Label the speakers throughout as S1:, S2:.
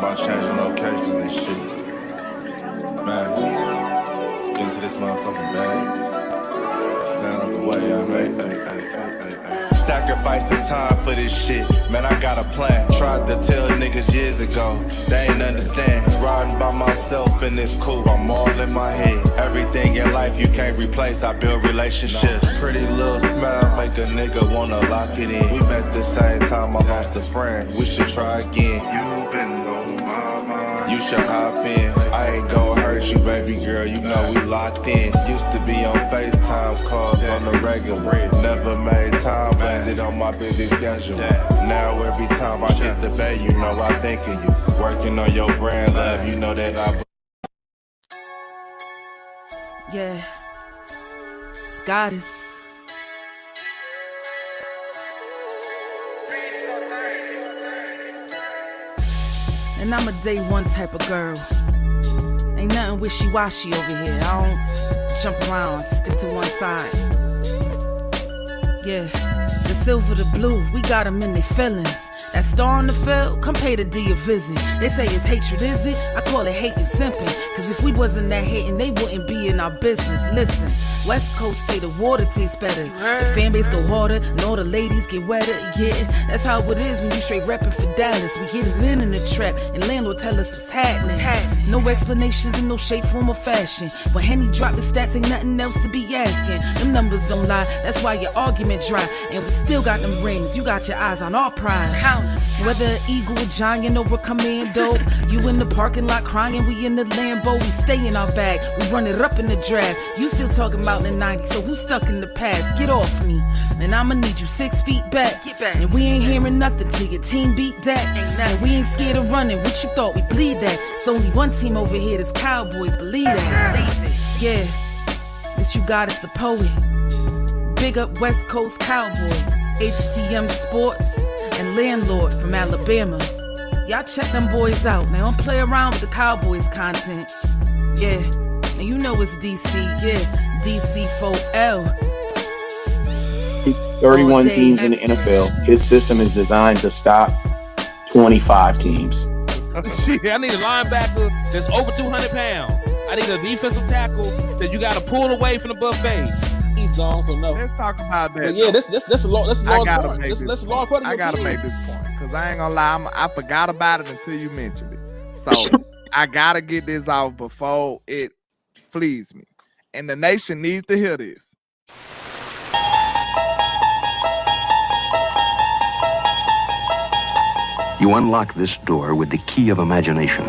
S1: about changing locations and shit. Man, into this motherfucking bag. Stand on the way I made. Sacrificing time for this shit, man, I got a plan. Tried to tell niggas years ago, they ain't understand. Riding by myself in this coupe, I'm all in my head. Everything in life you can't replace, I build relationships. Pretty little smile make a nigga wanna lock it in. We met the same time I lost a friend, we should try again. You been on my mind, you should hop in. I ain't gon' hurt you, baby girl, you know we locked in. Used to be on FaceTime calls on the regular. Never made time, landed on my busy schedule. Now every time I hit the bay, you know I think of you. Working on your brand, love, you know that I...
S2: Yeah, it's Goddess. And I'm a day one type of girl. Ain't nothing wishy-washy over here. I don't jump around, stick to one side. Yeah, the silver, the blue, we got them in their feelings. That star on the field, come pay the D a visit. They say it's hatred, is it? I call it hate and simping. Cause if we wasn't that hating, they wouldn't be in our business. Listen, West Coast say the water tastes better. The fan base go harder, and all the ladies get wetter. Yeah, that's how it is when you straight reppin' for Dallas. We get it in the trap, and landlord tell us what's happening. No explanations in no shape, form, or fashion. When Henny drop the stats, ain't nothing else to be asking. Them numbers don't lie, that's why your argument dry. And we still got them rings, you got your eyes on our prize. Whether an eagle, a giant, or a commando, you in the parking lot crying, we in the Lambo. We stay in our bag, we run it up in the draft. You still talking about the 90s, so who's stuck in the past? Get off me, and I'ma need you 6 feet back. And we ain't hearing nothing till your team beat that. And we ain't scared of running, what you thought we bleed that? It's only one team over here, this Cowboys, believe that. Yeah, this you got is the poet. Big up West Coast Cowboy, HTM Sports, and Landlord from Alabama. Y'all check them boys out. They don't play around with the Cowboys content. Yeah, and you know it's DC. Yeah, DC4L.
S3: 31 teams in the NFL. His system is designed to stop 25 teams.
S4: Shit, I need a linebacker that's over 200 pounds. I need a defensive tackle that you got to pull away from the buffet. He's gone, so no.
S5: Let's talk about that.
S4: But yeah, that's a long part. That's a long part of your
S5: I gotta
S4: team.
S5: make this point because I ain't gonna lie, I forgot about it until you mentioned it. So I gotta get this out before it flees me, and the nation needs to hear this.
S6: You unlock this door with the key of imagination.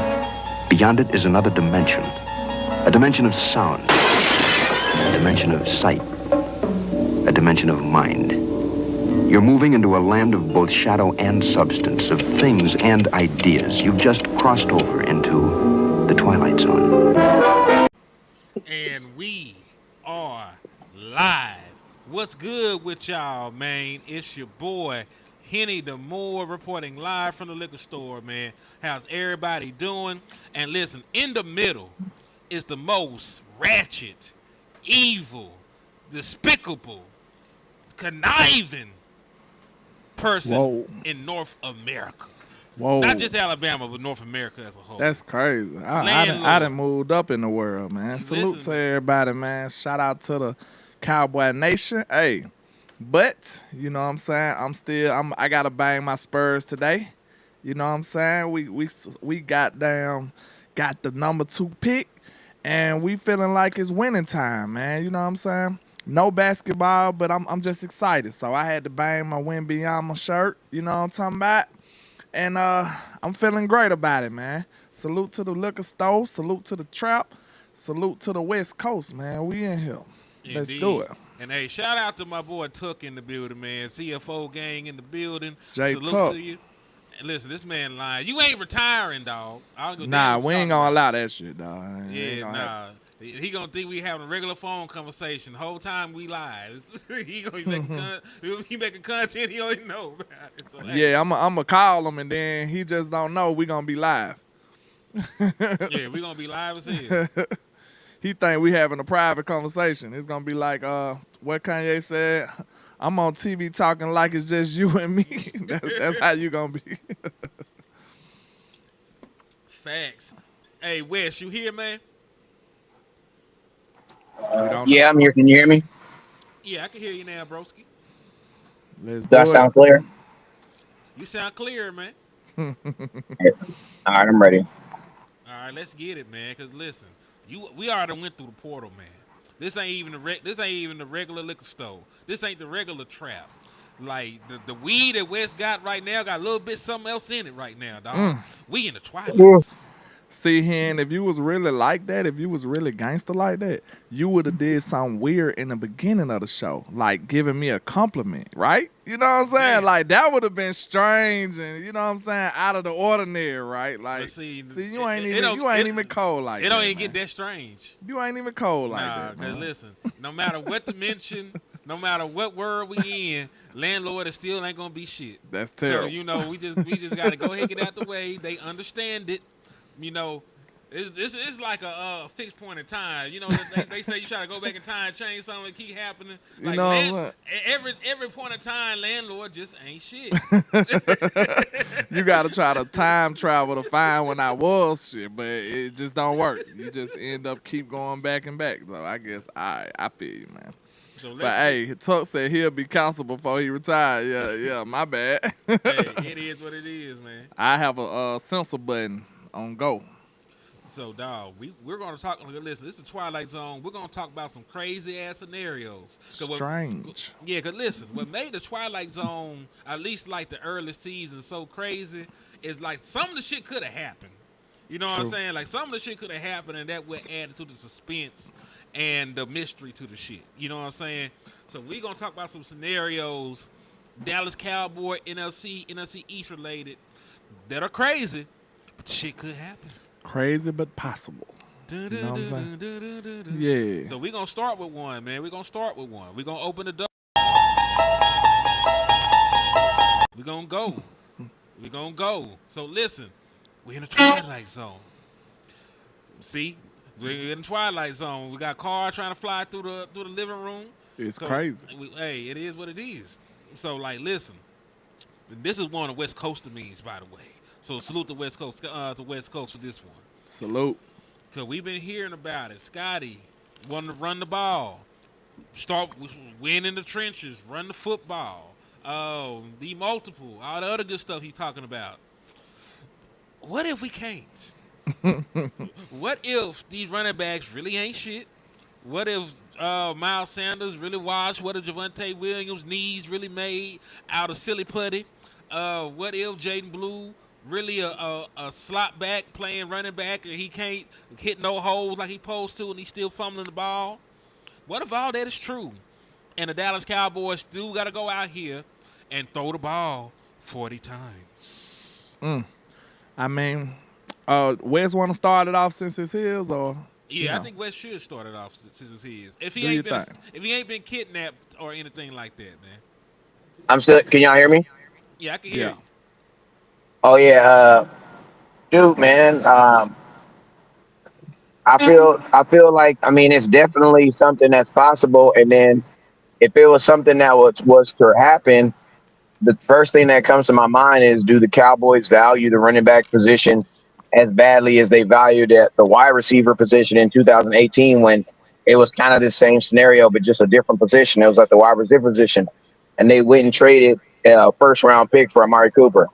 S6: Beyond it is another dimension. A dimension of sound. A dimension of sight. A dimension of mind. You're moving into a land of both shadow and substance, of things and ideas. You've just crossed over into the Twilight Zone.
S7: And we are live. What's good with y'all, man? It's your boy, Henny the Moore, reporting live from the liquor store, man. How's everybody doing? And listen, in the middle is the most ratchet, evil, despicable, conniving person in North America.
S5: Whoa.
S7: Not just Alabama, but North America as a whole.
S5: That's crazy. I done moved up in the world, man. Salute to everybody, man. Shout out to the Cowboy Nation. Hey, but you know what I'm saying? I gotta bang my Spurs today. You know what I'm saying? We got the number 2 pick, and we feeling like it's winning time, man. You know what I'm saying? No basketball, but I'm just excited. So I had to bang my Win Beyond my shirt. You know what I'm talking about? And I'm feeling great about it, man. Salute to the liquor store. Salute to the trap. Salute to the West Coast, man. We in here.
S7: Indeed.
S5: Let's do it.
S7: And hey, shout out to my boy Tuck in the building, man. CFO gang in the building.
S5: J
S7: Salute
S5: Tuck.
S7: to you. And listen, this man lying. You ain't retiring, dog.
S5: Nah, we ain't gonna allow that shit, dog.
S7: Yeah, nah. He gonna think we having a regular phone conversation the whole time we live. He gonna be making content he don't even know about it. So, hey.
S5: Yeah, I'm gonna call him, and then he just don't know we gonna be live.
S7: Yeah, we gonna be live as hell.
S5: He think we having a private conversation. It's gonna be like what Kanye said. I'm on TV talking like it's just you and me. That's how you gonna be.
S7: Facts. Hey, Wes, you here, man?
S3: Yeah, I'm here. Can you hear me?
S7: Yeah, I can hear you now, broski.
S5: Let's
S3: Do I
S5: do it.
S3: sound clear?
S7: You sound clear, man.
S3: All right, I'm ready.
S7: All right, let's get it, man. Cause listen, we already went through the portal, man. This ain't even the regular liquor store. This ain't the regular trap. Like the weed that West got right now got a little bit something else in it right now, dog. We in the twilight.
S5: See, Hen, if you was really like that, if you was really gangster like that, you would have did something weird in the beginning of the show, like giving me a compliment, right? You know what I'm saying?
S7: Man.
S5: Like that would have been strange and you know what I'm saying, out of the ordinary, right? Like, see, you ain't even cold like that.
S7: It don't even
S5: man.
S7: get that strange.
S5: You ain't even cold like
S7: Nah,
S5: that.
S7: cause
S5: Man.
S7: listen, no matter what dimension, no matter what world we in, landlord is still ain't gonna be shit.
S5: That's terrible.
S7: So you know, we just gotta go ahead and get out the way. They understand it. You know, it's like a fixed point in time. You know, they say you try to go back in time and change something that keep happening. Like,
S5: you know,
S7: every point in time, landlord just ain't shit.
S5: You gotta try to time travel to find when I was shit, but it just don't work. You just end up keep going back and back. So I guess I feel you, man.
S7: So
S5: but hey, Tuck said he'll be counsel before he retired. Yeah, my bad.
S7: Hey, it is what it is, man.
S5: I have a censor button on go.
S7: So, dog, we're going to talk. Listen, this is the Twilight Zone. We're going to talk about some crazy ass scenarios.
S5: Strange.
S7: Because listen, what made the Twilight Zone, at least like the early season, so crazy is like some of the shit could have happened. You know what I'm saying? Like some of the shit could have happened, and that would add to the suspense and the mystery to the shit. You know what I'm saying? So we're going to talk about some scenarios, Dallas Cowboy, NFC East related, that are crazy, but shit could happen.
S5: Crazy but possible. You know what I'm saying? Yeah.
S7: So we're going to start with one, man. We're going to start with one. We're going to open the door. We're going to go. We're going to go. So listen, we're in the Twilight Zone. See? We're in the Twilight Zone. We got cars trying to fly through the living room.
S5: It's crazy.
S7: Hey, it is what it is. So, like, listen. This is one of the West Coaster memes, by the way. So salute the West Coast for this one.
S5: Salute.
S7: Because we've been hearing about it. Scotty wanted to run the ball. Win in the trenches. Run the football. Be multiple. All the other good stuff he's talking about. What if we can't? What if these running backs really ain't shit? What if Miles Sanders really washed? What if Javonte Williams' knees really made out of silly putty? What if Jaden Blue really a slot back playing running back and he can't hit no holes like he supposed to and he's still fumbling the ball? What if all that is true and the Dallas Cowboys still got to go out here and throw the ball 40 times?
S5: I mean, Wes want to start it off since it's his, or
S7: yeah, I think Wes should start it off since it's his. If he ain't been kidnapped or anything like that, man.
S3: I'm still. Can y'all hear me?
S7: Yeah, I can hear you.
S3: Oh yeah, dude, man. I feel like it's definitely something that's possible. And then if it was something that was to happen, the first thing that comes to my mind is, do the Cowboys value the running back position as badly as they valued the wide receiver position in 2018 when it was kind of the same scenario but just a different position? It was like the wide receiver position, and they went and traded a first-round pick for Amari Cooper.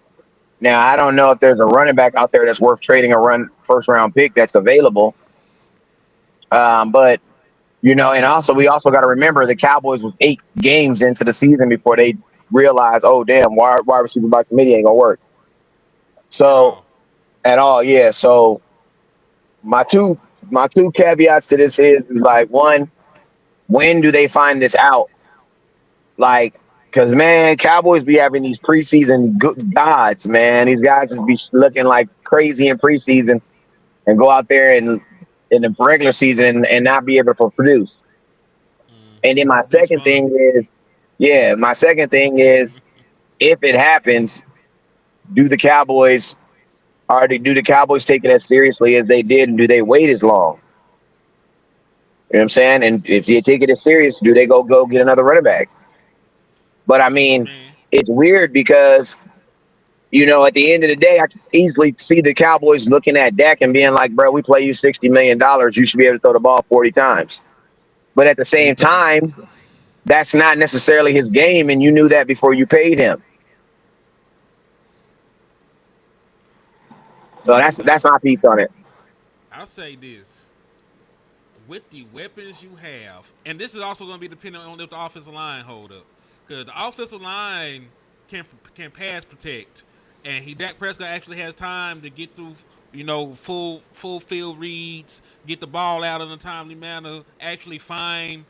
S3: Now, I don't know if there's a running back out there that's worth trading a first-round pick that's available. But, and also we also got to remember the Cowboys was 8 games into the season before they realized, oh, damn, wide receiver by committee ain't going to work. So, at all, yeah. So, my two caveats to this is like, one, when do they find this out? Like, because, man, Cowboys be having these preseason gods, man. These guys just be looking like crazy in preseason and go out there and in the regular season and not be able to produce. And then my second thing is, if it happens, do the Cowboys take it as seriously as they did, and do they wait as long? You know what I'm saying? And if you take it as serious, do they go get another running back? But I mean, it's weird because At the end of the day, I can easily see the Cowboys looking at Dak and being like, bro, we play you $60 million. You should be able to throw the ball 40 times. But at the same time, that's not necessarily his game, and you knew that before you paid him. So that's my piece on it.
S7: I'll say this. With the weapons you have, and this is also going to be dependent on if the offensive line hold up, because the offensive line can pass protect, and Dak Prescott actually has time to get through, full field reads, get the ball out in a timely manner, actually find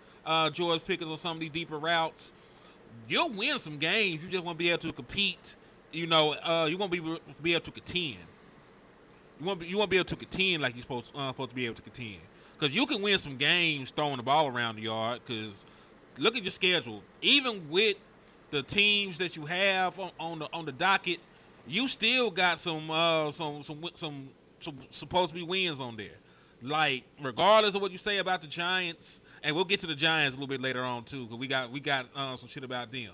S7: George Pickens on some of these deeper routes. You'll win some games. You just won't be able to compete. You won't be able to contend. You won't be able to contend like you're supposed to be able to contend. Because you can win some games throwing the ball around the yard. Because look at your schedule. Even with the teams that you have on the docket, you still got some supposed to be wins on there. Like, regardless of what you say about the Giants, and we'll get to the Giants a little bit later on too, because we got some shit about them.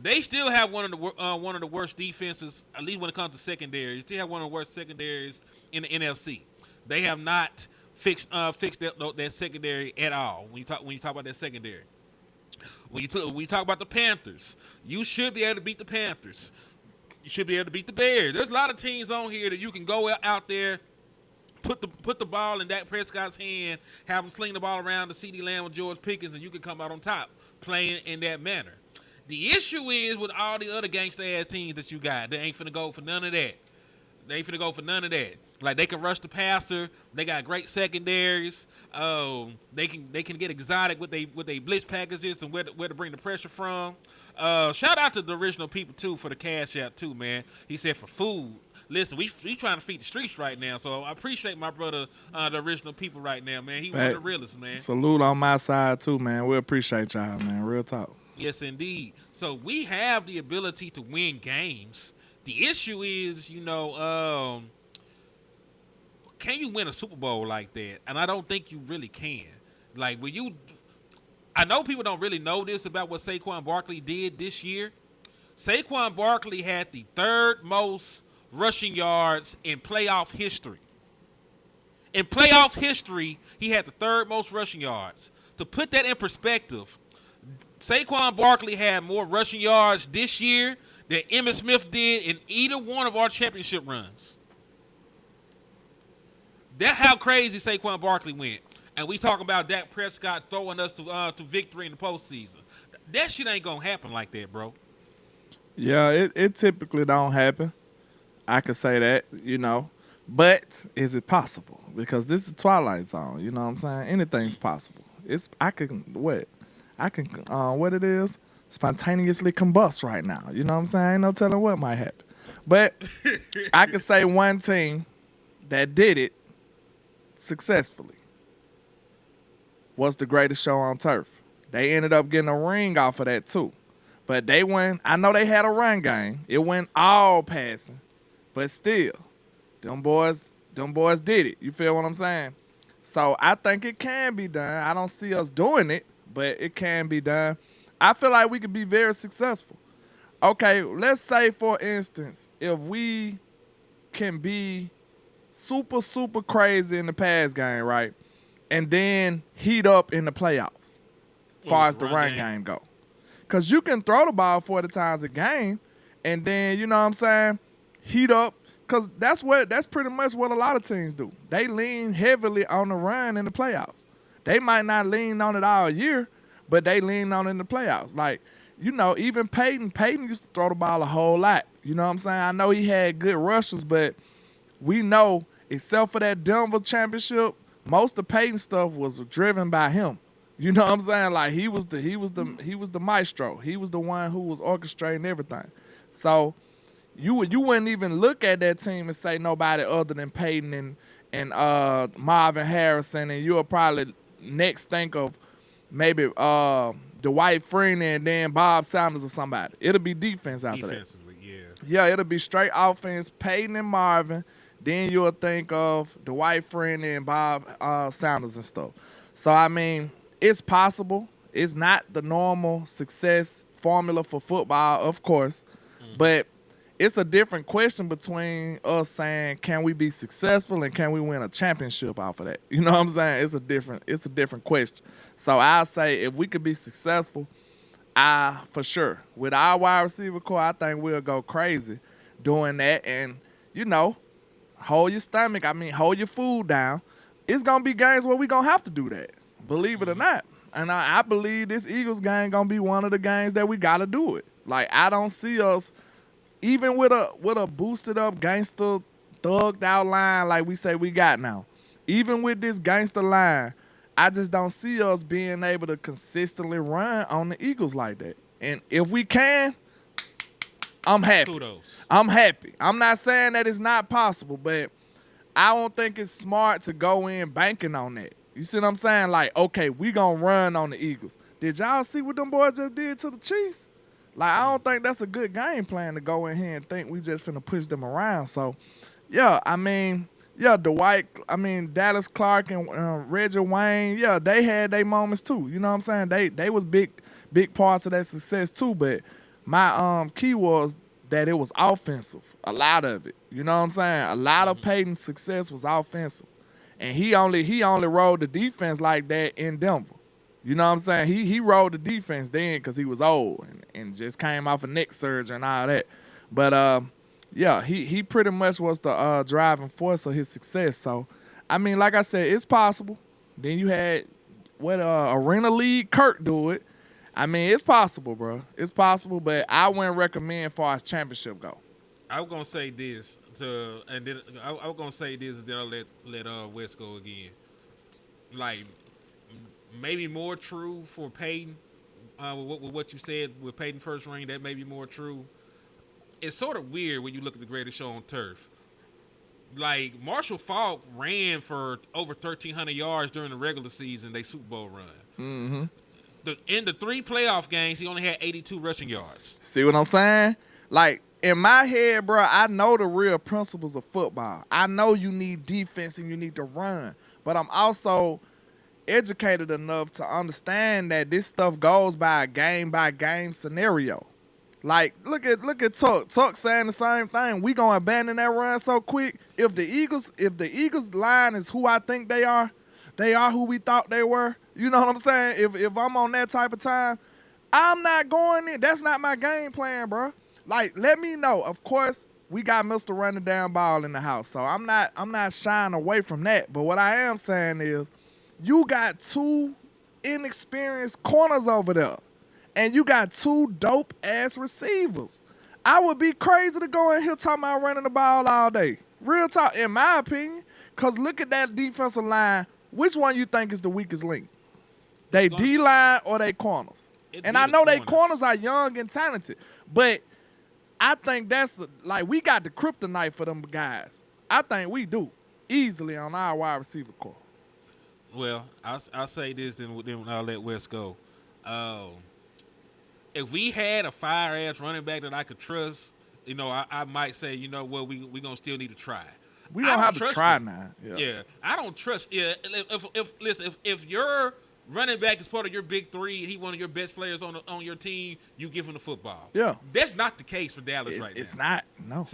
S7: They still have one of the worst defenses, at least when it comes to secondary. They still have one of the worst secondaries in the NFC. They have not fixed that secondary at all. When you talk about that secondary, when you talk about the Panthers, you should be able to beat the Panthers. You should be able to beat the Bears. There's a lot of teams on here that you can go out there, put the ball in Dak Prescott's hand, have him sling the ball around to CeeDee Lamb with George Pickens, and you can come out on top playing in that manner. The issue is with all the other gangsta-ass teams that you got, they ain't finna go for none of that. They ain't finna go for none of that. Like, they can rush the passer. They got great secondaries. They can get exotic with they blitz packages and where to bring the pressure from. Shout out to the original people too for the cash out too, man. He said for food. Listen, we trying to feed the streets right now, so I appreciate my brother, the original people right now, man. He one of the realest, man.
S5: Salute on my side too, man. We appreciate y'all, man. Real talk.
S7: Yes, indeed. So we have the ability to win games. The issue is, can you win a Super Bowl like that? And I don't think you really can. Like, I know people don't really know this about what Saquon Barkley did this year. Saquon Barkley had the third most rushing yards in playoff history. In playoff history, he had the third most rushing yards. To put that in perspective, Saquon Barkley had more rushing yards this year than Emmitt Smith did in either one of our championship runs. That's how crazy Saquon Barkley went. And we talking about Dak Prescott throwing us to victory in the postseason. That shit ain't gonna happen like that, bro.
S5: Yeah, it typically don't happen. I could say that, But is it possible? Because this is Twilight Zone, you know what I'm saying? Anything's possible. What it is? Spontaneously combust right now. You know what I'm saying? Ain't no telling what might happen. But I could say one team that did it successfully was the greatest show on turf. They ended up getting a ring off of that too. But I know they had a run game. It went all passing. But still, them boys did it. You feel what I'm saying? So I think it can be done. I don't see us doing it, but it can be done. I feel like we could be very successful. Okay, let's say, for instance, if we can be super, super crazy in the pass game, right? And then heat up in the playoffs as far as the run game go. Because you can throw the ball 40 times a game and then, you know what I'm saying, heat up. Because that's pretty much what a lot of teams do. They lean heavily on the run in the playoffs. They might not lean on it all year, but they lean on it in the playoffs. Like, even Peyton used to throw the ball a whole lot. You know what I'm saying? I know he had good rushers, but we know, except for that Denver championship, most of Peyton's stuff was driven by him. You know what I'm saying? Like, he was the maestro. He was the one who was orchestrating everything. So you wouldn't even look at that team and say nobody other than Peyton and Marvin Harrison, and you'll probably next think of maybe Dwight Freeney and then Bob Sanders or somebody. It'll be defense after that. Yeah, it'll be straight offense, Peyton and Marvin. Then you'll think of Dwight Freeney and Bob Sanders and stuff. So, I mean, it's possible. It's not the normal success formula for football, of course, but it's a different question between us saying can we be successful and can we win a championship off of that. You know what I'm saying? It's a different question. So I say if we could be successful, for sure with our wide receiver core, I think we'll go crazy doing that. And hold your stomach. I mean, hold your food down. It's gonna be games where we gonna have to do that. Believe it or not. And I believe this Eagles game gonna be one of the games that we gotta do it. Like I don't see us. Even with a boosted up gangster thugged out line like we say we got now, even with this gangster line, I just don't see us being able to consistently run on the Eagles like that. And if we can, I'm happy.
S7: Kudos.
S5: I'm happy. I'm not saying that it's not possible, but I don't think it's smart to go in banking on that. You see what I'm saying? Like, okay, we gonna run on the Eagles. Did y'all see what them boys just did to the Chiefs? Like, I don't think that's a good game plan to go in here and think we just finna push them around. So, yeah, Dallas Clark and Reggie Wayne, yeah, they had their moments too. You know what I'm saying? They was big parts of that success too. But my key was that it was offensive. A lot of it. You know what I'm saying? A lot of Peyton's success was offensive. And he only rode the defense like that in Denver. You know what I'm saying? He rode the defense then because he was old and just came off a neck surgery and all that. But, yeah, he pretty much was the driving force of his success. So, I mean, like I said, it's possible. Then you had Arena League Kurt do it. I mean, it's possible, bro. It's possible, but I wouldn't recommend far as championship go.
S7: I was gonna say this and then I'll let West go again. Like maybe more true for Peyton. With what you said with Peyton first ring, that may be more true. It's sort of weird when you look at the greatest show on turf. Like Marshall Faulk ran for over 1,300 yards during the regular season, they Super Bowl run.
S5: Mm-hmm.
S7: In the 3 playoff games, he only had 82 rushing yards.
S5: See what I'm saying? Like, in my head, bro, I know the real principles of football. I know you need defense and you need to run. But I'm also educated enough to understand that this stuff goes by a game-by-game scenario. Like, look at Tuck. Tuck saying the same thing. We gonna abandon that run so quick. If the Eagles line is who I think they are who we thought they were. You know what I'm saying? If I'm on that type of time, I'm not going in. That's not my game plan, bro. Like, let me know. Of course, we got Mr. Running Down Ball in the house, so I'm not shying away from that. But what I am saying is, you got 2 inexperienced corners over there, and you got 2 dope ass receivers. I would be crazy to go in here talking about running the ball all day. Real talk, in my opinion. Cause look at that defensive line. Which one you think is the weakest link? They D-line or they corners? And I know they corners are young and talented, but I think that's like we got the kryptonite for them guys. I think we do easily on our wide receiver core.
S7: Well, I'll say this, then I'll let West go. If we had a fire-ass running back that I could trust, I might say, well, we gonna still need to try.
S5: We don't have to try now.
S7: Yeah, I don't trust. Yeah, if your running back is part of your big 3, he one of your best players on your team, you give him the football.
S5: Yeah,
S7: that's not the case for Dallas right now.
S5: It's not. No.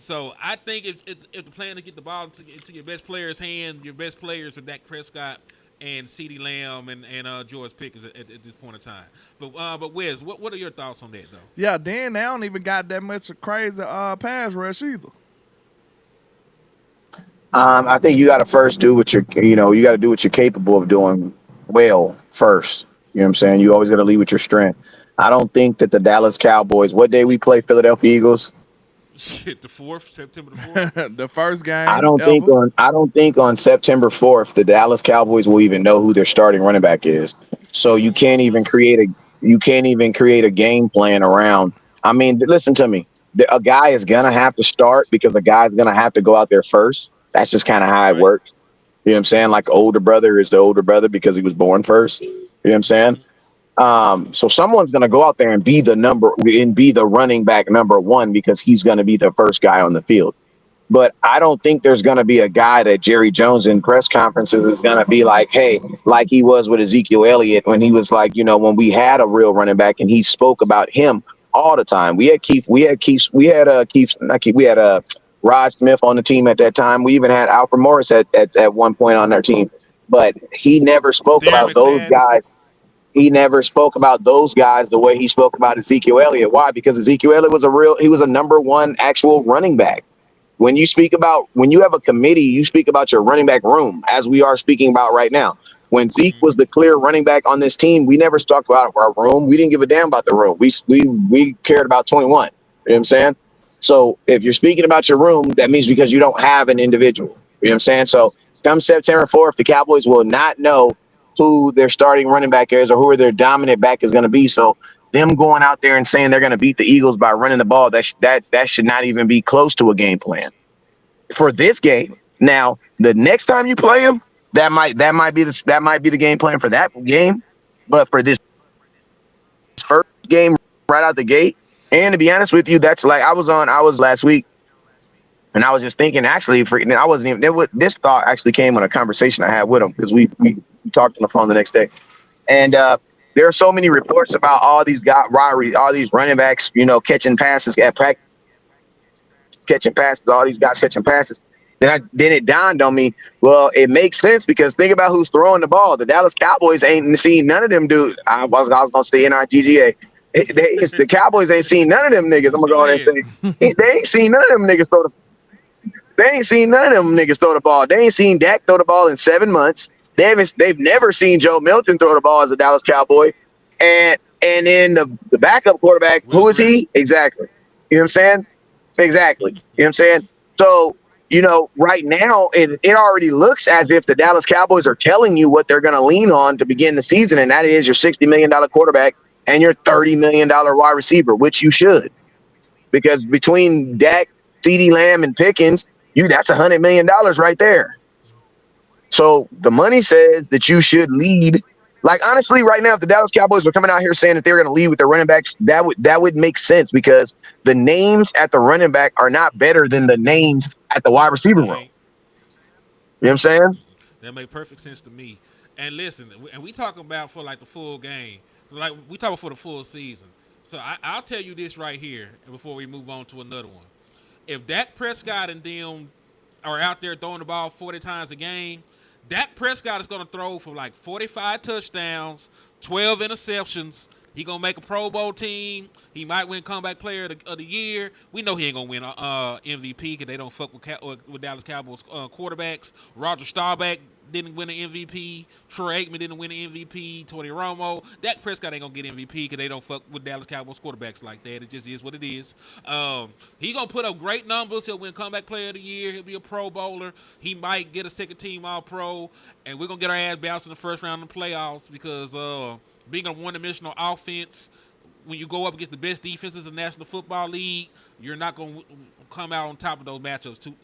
S7: So I think if the plan to get the ball into your best player's hand, your best players are Dak Prescott and CeeDee Lamb and George Pickens at this point in time. But Wes, what are your thoughts on that though?
S5: Yeah, then they don't even got that much of crazy pass rush either.
S3: I think you got to first do what you got to do what you're capable of doing well first. You know what I'm saying? You always got to lead with your strength. I don't think that the Dallas Cowboys, what day we play Philadelphia Eagles?
S7: Shit, the 4th, September the 4th.
S5: The first game.
S3: I don't think on September 4th the Dallas Cowboys will even know who their starting running back is. So you can't even create a game plan around. I mean, listen to me. A guy is gonna have to start because a guy's gonna have to go out there first. That's just kind of how it works. You know what I'm saying? Like older brother is the older brother because he was born first. You know what I'm saying? So someone's going to go out there and be the running back number 1 because he's going to be the first guy on the field. But I don't think there's going to be a guy that Jerry Jones in press conferences is going to be like, hey, like he was with Ezekiel Elliott when he was like, when we had a real running back and he spoke about him all the time. We had Rod Smith on the team at that time. We even had Alfred Morris at one point on our team, but he never spoke about those guys. He never spoke about those guys the way he spoke about Ezekiel Elliott. Why? Because Ezekiel Elliott was a number one actual running back. When you have a committee, you speak about your running back room, as we are speaking about right now. When Zeke was the clear running back on this team, we never talked about our room. We didn't give a damn about the room. We cared about 21. You know what I'm saying? So if you're speaking about your room, that means because you don't have an individual. You know what I'm saying? So come September 4th, the Cowboys will not know who their starting running back is or who their dominant back is going to be. So them going out there and saying they're going to beat the Eagles by running the ball, that should not even be close to a game plan for this game. Now, the next time you play them, that might be the game plan for that game. But for this first game right out the gate, and to be honest with you, that's like I was last week, and I was just thinking. Actually, I wasn't even. This thought actually came in a conversation I had with him because we talked on the phone the next day, and there are so many reports about all these all these running backs, catching passes at practice, all these guys catching passes. Then it dawned on me. Well, it makes sense because think about who's throwing the ball. The Dallas Cowboys ain't seen none of them dudes. I was gonna say NIGGA. The Cowboys ain't seen none of them niggas. I'm gonna go ahead and say they ain't seen none of them niggas throw the. They ain't seen none of them niggas throw the ball. They ain't seen Dak throw the ball in 7 months. They've never seen Joe Milton throw the ball as a Dallas Cowboy. And then the backup quarterback, who is he? Exactly. You know what I'm saying? Exactly. You know what I'm saying? So, right now, it already looks as if the Dallas Cowboys are telling you what they're going to lean on to begin the season, and that is your $60 million quarterback and your $30 million wide receiver, which you should. Because between Dak, CeeDee Lamb, and Pickens, that's $100 million right there. So the money says that you should lead. Like, honestly, right now, if the Dallas Cowboys were coming out here saying that they're going to lead with their running backs, that would make sense because the names at the running back are not better than the names at the wide receiver room. You know what I'm saying?
S7: That made perfect sense to me. And listen, and we talking about for like the full game. Like, we talking for the full season. So I'll tell you this right here before we move on to another one. If Dak Prescott and them are out there throwing the ball 40 times a game, Dak Prescott is going to throw for like 45 touchdowns, 12 interceptions. He going to make a Pro Bowl team. He might win Comeback Player of the Year. We know he ain't going to win MVP because they don't fuck with Dallas Cowboys quarterbacks. Roger Staubach didn't win an MVP. Troy Aikman didn't win an MVP. Tony Romo. Dak Prescott ain't going to get MVP because they don't fuck with Dallas Cowboys quarterbacks like that. It just is what it is. He going to put up great numbers. He'll win Comeback Player of the Year. He'll be a Pro Bowler. He might get a second-team All-Pro. And we're going to get our ass bounced in the first round of the playoffs because being a one-dimensional offense, when you go up against the best defenses in the National Football League, you're not going to come out on top of those matchups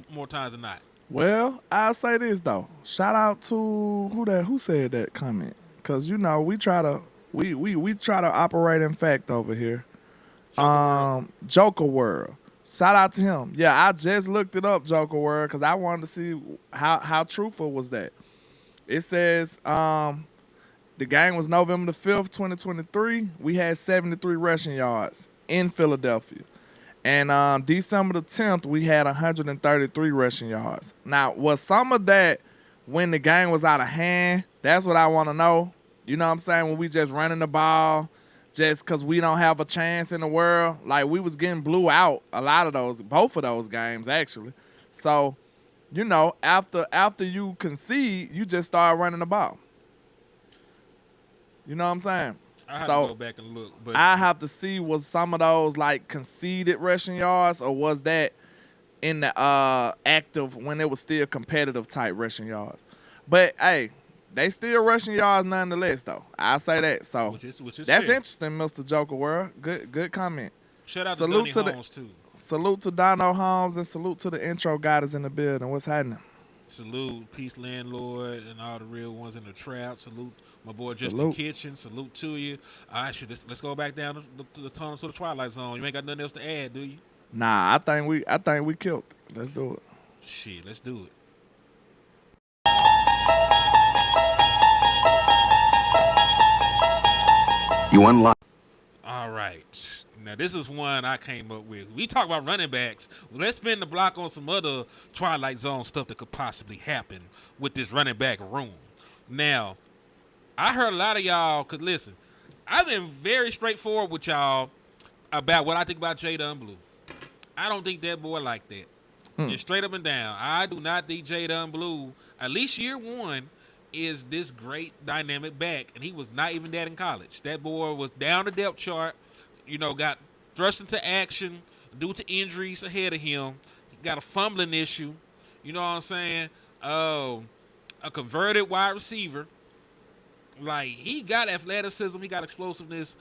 S7: more times than not.
S5: Well, I'll say this though. Shout out to who said that comment, because we try to operate in fact over here. Joker World. Shout out to him. Yeah, I just looked it up, Joker World, because I wanted to see how truthful was that. It says the game was November the 5th, 2023. We had 73 rushing yards in Philadelphia. And December the 10th, we had 133 rushing yards. Now, was some of that when the game was out of hand? That's what I want to know. You know what I'm saying? When we just running the ball just because we don't have a chance in the world. Like, we was getting blew out both of those games, actually. So, after you concede, you just start running the ball. You know what I'm saying?
S7: I have to go back and look. But
S5: I have to see, was some of those like conceded rushing yards, or was that in the active when it was still competitive type rushing yards? But hey, they still rushing yards nonetheless, though. I say that. So
S7: which is
S5: that's
S7: fair.
S5: interesting, Mr. Joker World. Good comment.
S7: Shout out to Donnie Holmes too.
S5: Salute to Dono Holmes and salute to the intro guys in the building. What's happening?
S7: Salute Peace Landlord and all the real ones in the trap. Salute my boy Justin Kitchen. Salute to you. All right, let's go back down to the tunnel to the Twilight Zone. You ain't got nothing else to add, do you?
S5: Nah, I think we killed it. Let's do it.
S7: Shit, let's do it.
S6: You unlock.
S7: All right. Now, this is one I came up with. We talk about running backs. Let's spin the block on some other Twilight Zone stuff that could possibly happen with this running back room. Now, I heard a lot of y'all, because listen, I've been very straightforward with y'all about what I think about Jadon Blue. I don't think that boy like that. Just straight up and down. I do not think Jadon Blue, at least year one, is this great dynamic back, and he was not even that in college. That boy was down the depth chart, got thrust into action due to injuries ahead of him. He got a fumbling issue, you know what I'm saying? A converted wide receiver. Like, he got athleticism, he got explosiveness.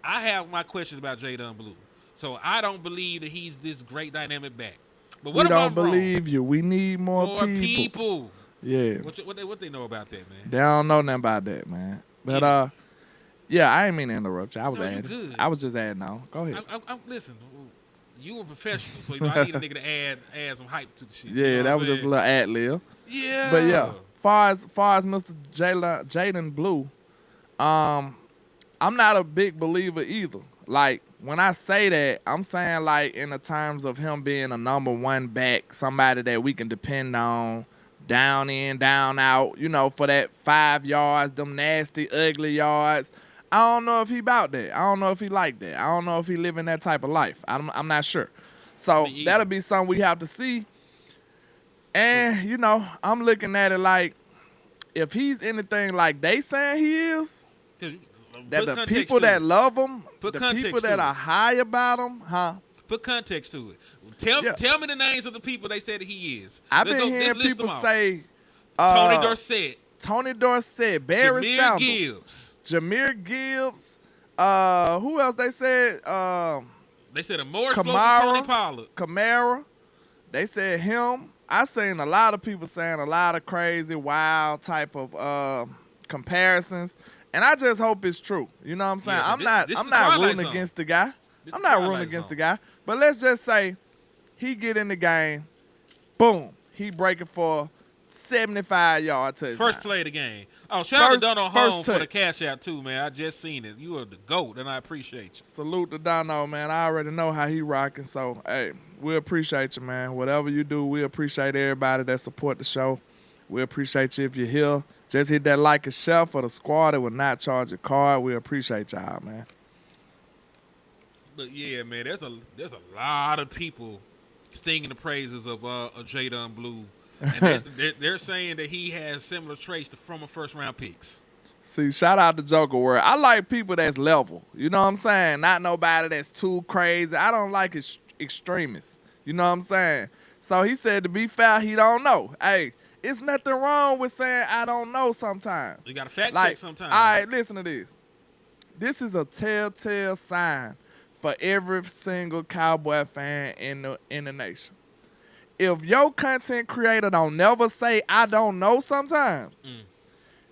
S7: I have my questions about Jadon Blue. So I don't believe that he's this great dynamic back. But what
S5: we don't believe you. We need more
S7: people.
S5: Yeah.
S7: What they know about that, man?
S5: They don't know nothing about that, man. But yeah, I ain't mean to interrupt you. I was
S7: No, you
S5: adding.
S7: good.
S5: I was just adding on. Go ahead.
S7: Listen, you a professional, so I need a nigga to add some hype to the shit.
S5: Yeah, that was just a little ad lib.
S7: Yeah.
S5: But yeah, far as Mr. Jadon Blue, I'm not a big believer either. Like, when I say that, I'm saying like in the terms of him being a number one back, somebody that we can depend on, down in, down out, for that 5 yards, them nasty, ugly yards. I don't know if he about that. I don't know if he like that. I don't know if he living that type of life. I'm not sure. So that'll be something we have to see. And, I'm looking at it like, if he's anything like they saying he is, that the people that love him, the people that are high about him,
S7: Put context to it. Tell me the names of the people they said that he is.
S5: I've been hearing people say
S7: Tony Dorsett,
S5: Barry
S7: Jahmyr
S5: Sanders,
S7: Gibbs.
S5: Jahmyr Gibbs. Who else they said?
S7: They said a more explosive Tony Pollard.
S5: Kamara. They said him. I seen a lot of people saying a lot of crazy, wild type of comparisons. And I just hope it's true. You know what I'm saying?
S7: Yeah,
S5: I'm not rooting
S7: Zone.
S5: against the guy.
S7: This
S5: I'm
S7: is
S5: not
S7: Twilight
S5: rooting against
S7: Zone.
S5: the guy. But let's just say he get in the game, boom, he breaking for 75-yard touchdown.
S7: First play of the game. Oh, shout out to Dono Holmes for the
S5: touch.
S7: cash out too, man. I just seen it. You are the GOAT, and I appreciate you.
S5: Salute to Dono, man. I already know how he rocking. So, hey, we appreciate you, man. Whatever you do, we appreciate everybody that support the show. We appreciate you if you're here. Just hit that like and share for the squad that will not charge a card. We appreciate y'all, man.
S7: But yeah, man, there's a lot of people singing the praises of Jadon Blue, and they're saying that he has similar traits to former first-round picks.
S5: See, shout out to Joker World. I like people that's level. You know what I'm saying? Not nobody that's too crazy. I don't like extremists. You know what I'm saying? So he said to be fair, he don't know. Hey, it's nothing wrong with saying I don't know sometimes.
S7: You got to fact
S5: Like,
S7: check sometimes.
S5: all right, listen to this. This is a telltale sign for every single Cowboy fan in the nation. If your content creator don't never say I don't know sometimes,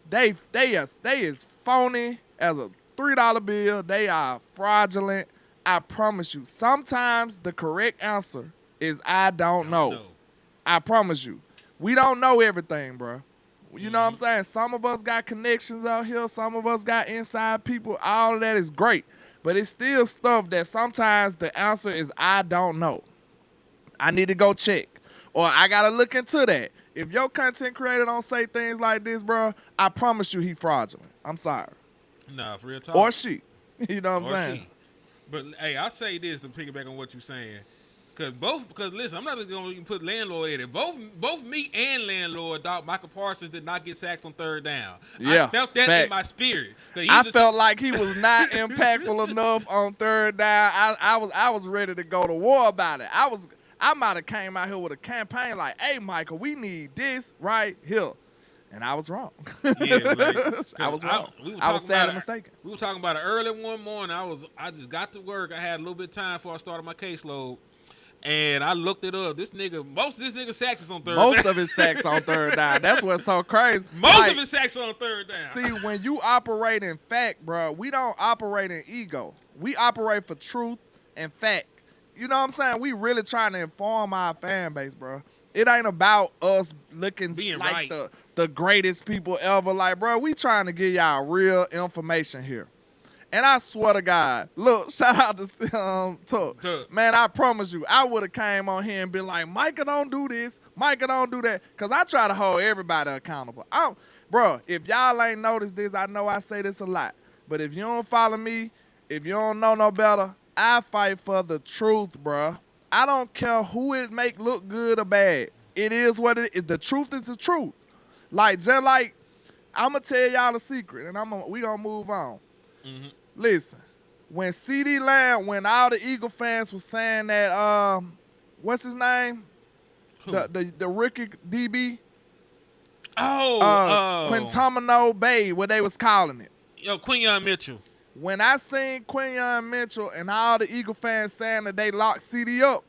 S5: they is phony as a $3 bill. They are fraudulent. I promise you. Sometimes the correct answer is I don't know. I promise you. We don't know everything, bro. You know what I'm saying? Some of us got connections out here. Some of us got inside people. All of that is great. But it's still stuff that sometimes the answer is I don't know. I need to go check. Or I got to look into that. If your content creator don't say things like this, bro, I promise you he fraudulent. I'm sorry.
S7: Nah, for real talk.
S5: Or she. You know what I'm saying?
S7: She. But, hey, I'll say this to piggyback on what you're saying. Because listen, I'm not going to even put landlord in it. Both me and landlord thought Michael Parsons did not get sacks on third down.
S5: Yeah,
S7: I felt that
S5: facts.
S7: in my spirit.
S5: I felt like he was not impactful enough on third down. I was ready to go to war about it. I might have came out here with a campaign like, hey, Michael, we need this right here. And I was wrong.
S7: Yeah, like,
S5: I was wrong.
S7: We
S5: I was sadly mistaken.
S7: We were talking about it early one morning. I just got to work. I had a little bit of time before I started my caseload. And I looked it up. Most of this nigga sacks is on third down.
S5: Most of his sacks on third down. That's what's so crazy.
S7: Most of his sacks on third down.
S5: See, when you operate in fact, bro, we don't operate in ego. We operate for truth and fact. You know what I'm saying? We really trying to inform our fan base, bro. It ain't about us looking
S7: being
S5: like
S7: right.
S5: the greatest people ever. Like, bro, we trying to give y'all real information here. And I swear to God, look, shout out to Tuck. Man, I promise you, I would have came on here and been like, Micah, don't do this. Micah, don't do that. Because I try to hold everybody accountable. Bro, if y'all ain't noticed this, I know I say this a lot. But if you don't follow me, if you don't know no better, I fight for the truth, bro. I don't care who it make look good or bad. It is what it is. The truth is the truth. Like, just like, I'm going to tell y'all a secret, and we going to move on. Mm-hmm. Listen, when CD Lamb, when all the Eagle fans was saying that, what's his name? Who? The rookie DB. Quintamino Bay, what they was calling it.
S7: Yo, Quinyon Mitchell.
S5: When I seen Quinyon Mitchell and all the Eagle fans saying that they locked CD up,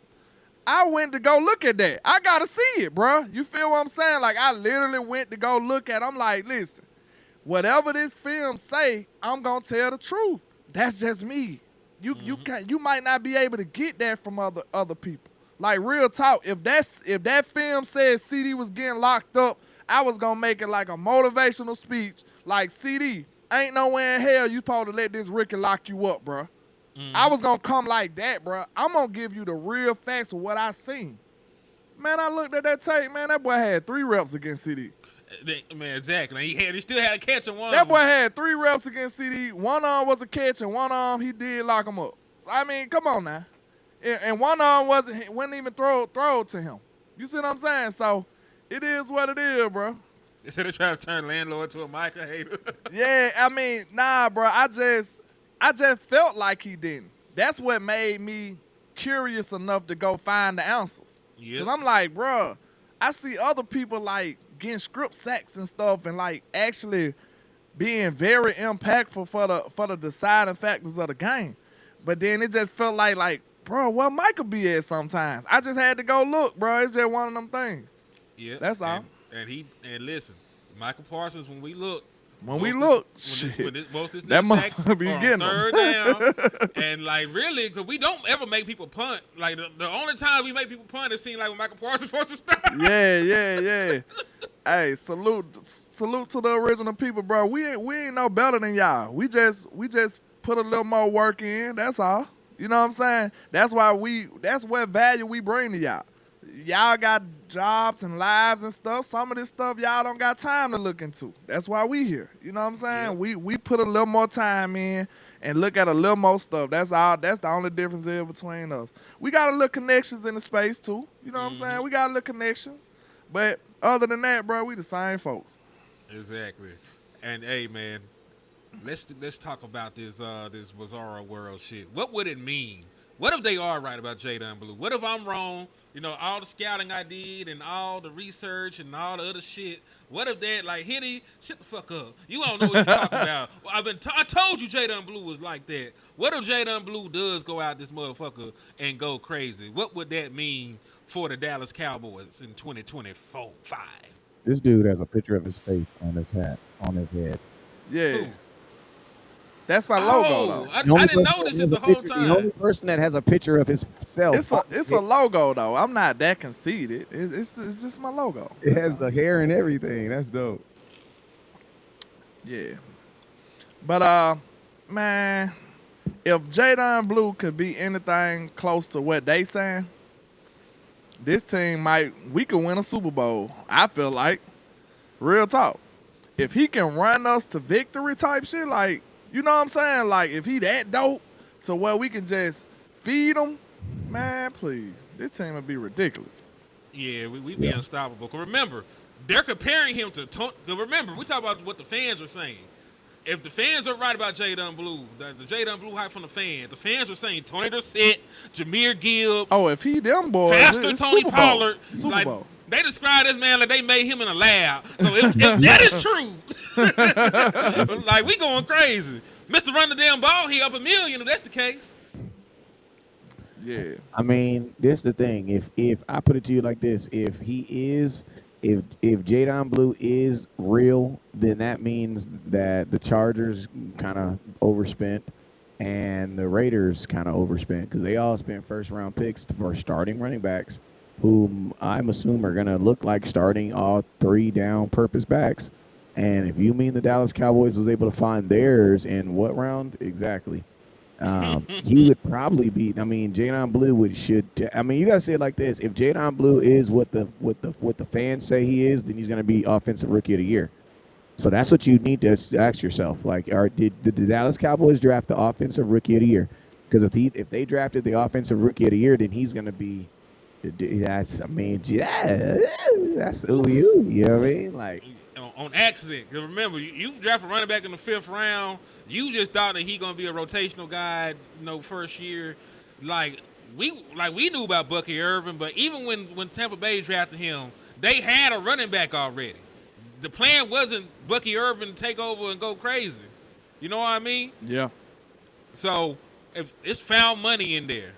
S5: I went to go look at that. I got to see it, bro. You feel what I'm saying? Like, I literally went to go look at it. I'm like, listen. Whatever this film say, I'm gonna tell the truth. That's just me. You might not be able to get that from other people. Like, real talk, if that film says CD was getting locked up, I was gonna make it like a motivational speech. Like, CD, ain't nowhere in hell you supposed to let this rookie lock you up, bro. I was gonna come like that, bro. I'm gonna give you the real facts of what I seen. Man, I looked at that tape, man. That boy had 3 reps against CD.
S7: Man, exactly. He still had a catch in one.
S5: That boy had 3 reps against CD. One arm was a catch, and one arm he did lock him up. I mean, come on now. And one arm wouldn't even throw to him. You see what I'm saying? So it is what it is, bro.
S7: They said they try to turn landlord to a Micah hater.
S5: Yeah, I mean, nah, bro. I just felt like he didn't. That's what made me curious enough to go find the answers. Because I'm like, bro, I see other people like getting script sacks and stuff and like actually being very impactful for the deciding factors of the game. But then it just felt like, bro, where Micah be at sometimes. I just had to go look, bro. It's just one of them things.
S7: Yeah.
S5: That's all.
S7: And listen, Michael Parsons, when we look,
S5: shit. That motherfucker be getting
S7: third down. And like really, because we don't ever make people punt. Like the only time we make people punt, it seems like when Michael Parsons supposed to start.
S5: Yeah. Hey, salute to the original people, bro. We ain't no better than y'all. We just put a little more work in. That's all. You know what I'm saying? That's what value we bring to y'all. Y'all got jobs and lives and stuff. Some of this stuff y'all don't got time to look into. That's why we here. You know what I'm saying? Yeah. We put a little more time in and look at a little more stuff. That's all. That's the only difference here between us. We got a little connections in the space too. You know what I'm saying? We got a little connections. But other than that, bro, we the same folks.
S7: Exactly. And hey, man, let's talk about this bizarro world shit. What would it mean? What if they are right about Jadon Blue? What if I'm wrong? You know, all the scouting I did and all the research and all the other shit. What if that, like, Henny, shut the fuck up. You don't know what you're talking about. I told you Jadon Blue was like that. What if Jadon Blue does go out this motherfucker and go crazy? What would that mean for the Dallas Cowboys in 2024-5?
S8: This dude has a picture of his face on his hat, on his head.
S5: Yeah. Ooh. That's my logo, though.
S7: I didn't notice it the whole time.
S8: The only person that has a picture of himself.
S5: It's a logo, though. I'm not that conceited. It's just my logo.
S8: It has the hair and everything. That's dope.
S5: Yeah. But, man, if Jadon Blue could be anything close to what they saying, this team we could win a Super Bowl, I feel like. Real talk. If he can run us to victory type shit, like, you know what I'm saying? Like, if he that dope to where we can just feed him, man, please. This team would be ridiculous.
S7: Yeah, we be unstoppable. Because remember, they're comparing him to Tony. Remember, we talk about what the fans are saying. If the fans are right about Jadon Blue, the Jadon Blue hype from the fans are saying Tony Dorsett, Jahmyr Gibbs.
S5: Oh, if he them boys,
S7: faster
S5: it's
S7: Tony
S5: Super Bowl.
S7: Pollard.
S5: Super Bowl.
S7: They describe this man like they made him in a lab. So if that is true, like we going crazy. Mr. Run the damn ball, he up $1 million if that's the case.
S5: Yeah.
S8: I mean, this is the thing. If I put it to you like this, if Jadon Blue is real, then that means that the Chargers kind of overspent and the Raiders kind of overspent because they all spent first-round picks for starting running backs whom I'm assuming are going to look like starting all 3 down purpose backs. And if you mean the Dallas Cowboys was able to find theirs in what round exactly? He would probably be. I mean, Jadon Blue I mean, you gotta say it like this: if Jadon Blue is what the fans say he is, then he's gonna be offensive rookie of the year. So that's what you need to ask yourself. Like, did the Dallas Cowboys draft the offensive rookie of the year? Because if they drafted the offensive rookie of the year, then he's gonna be. That's ooh, you know what I mean? Like
S7: on accident. Because remember, you draft a running back in the 5th round. You just thought that he gonna be a rotational guy, first year. Like we knew about Bucky Irvin, but even when Tampa Bay drafted him, they had a running back already. The plan wasn't Bucky Irvin to take over and go crazy. You know what I mean?
S5: Yeah.
S7: So if it's found money in there.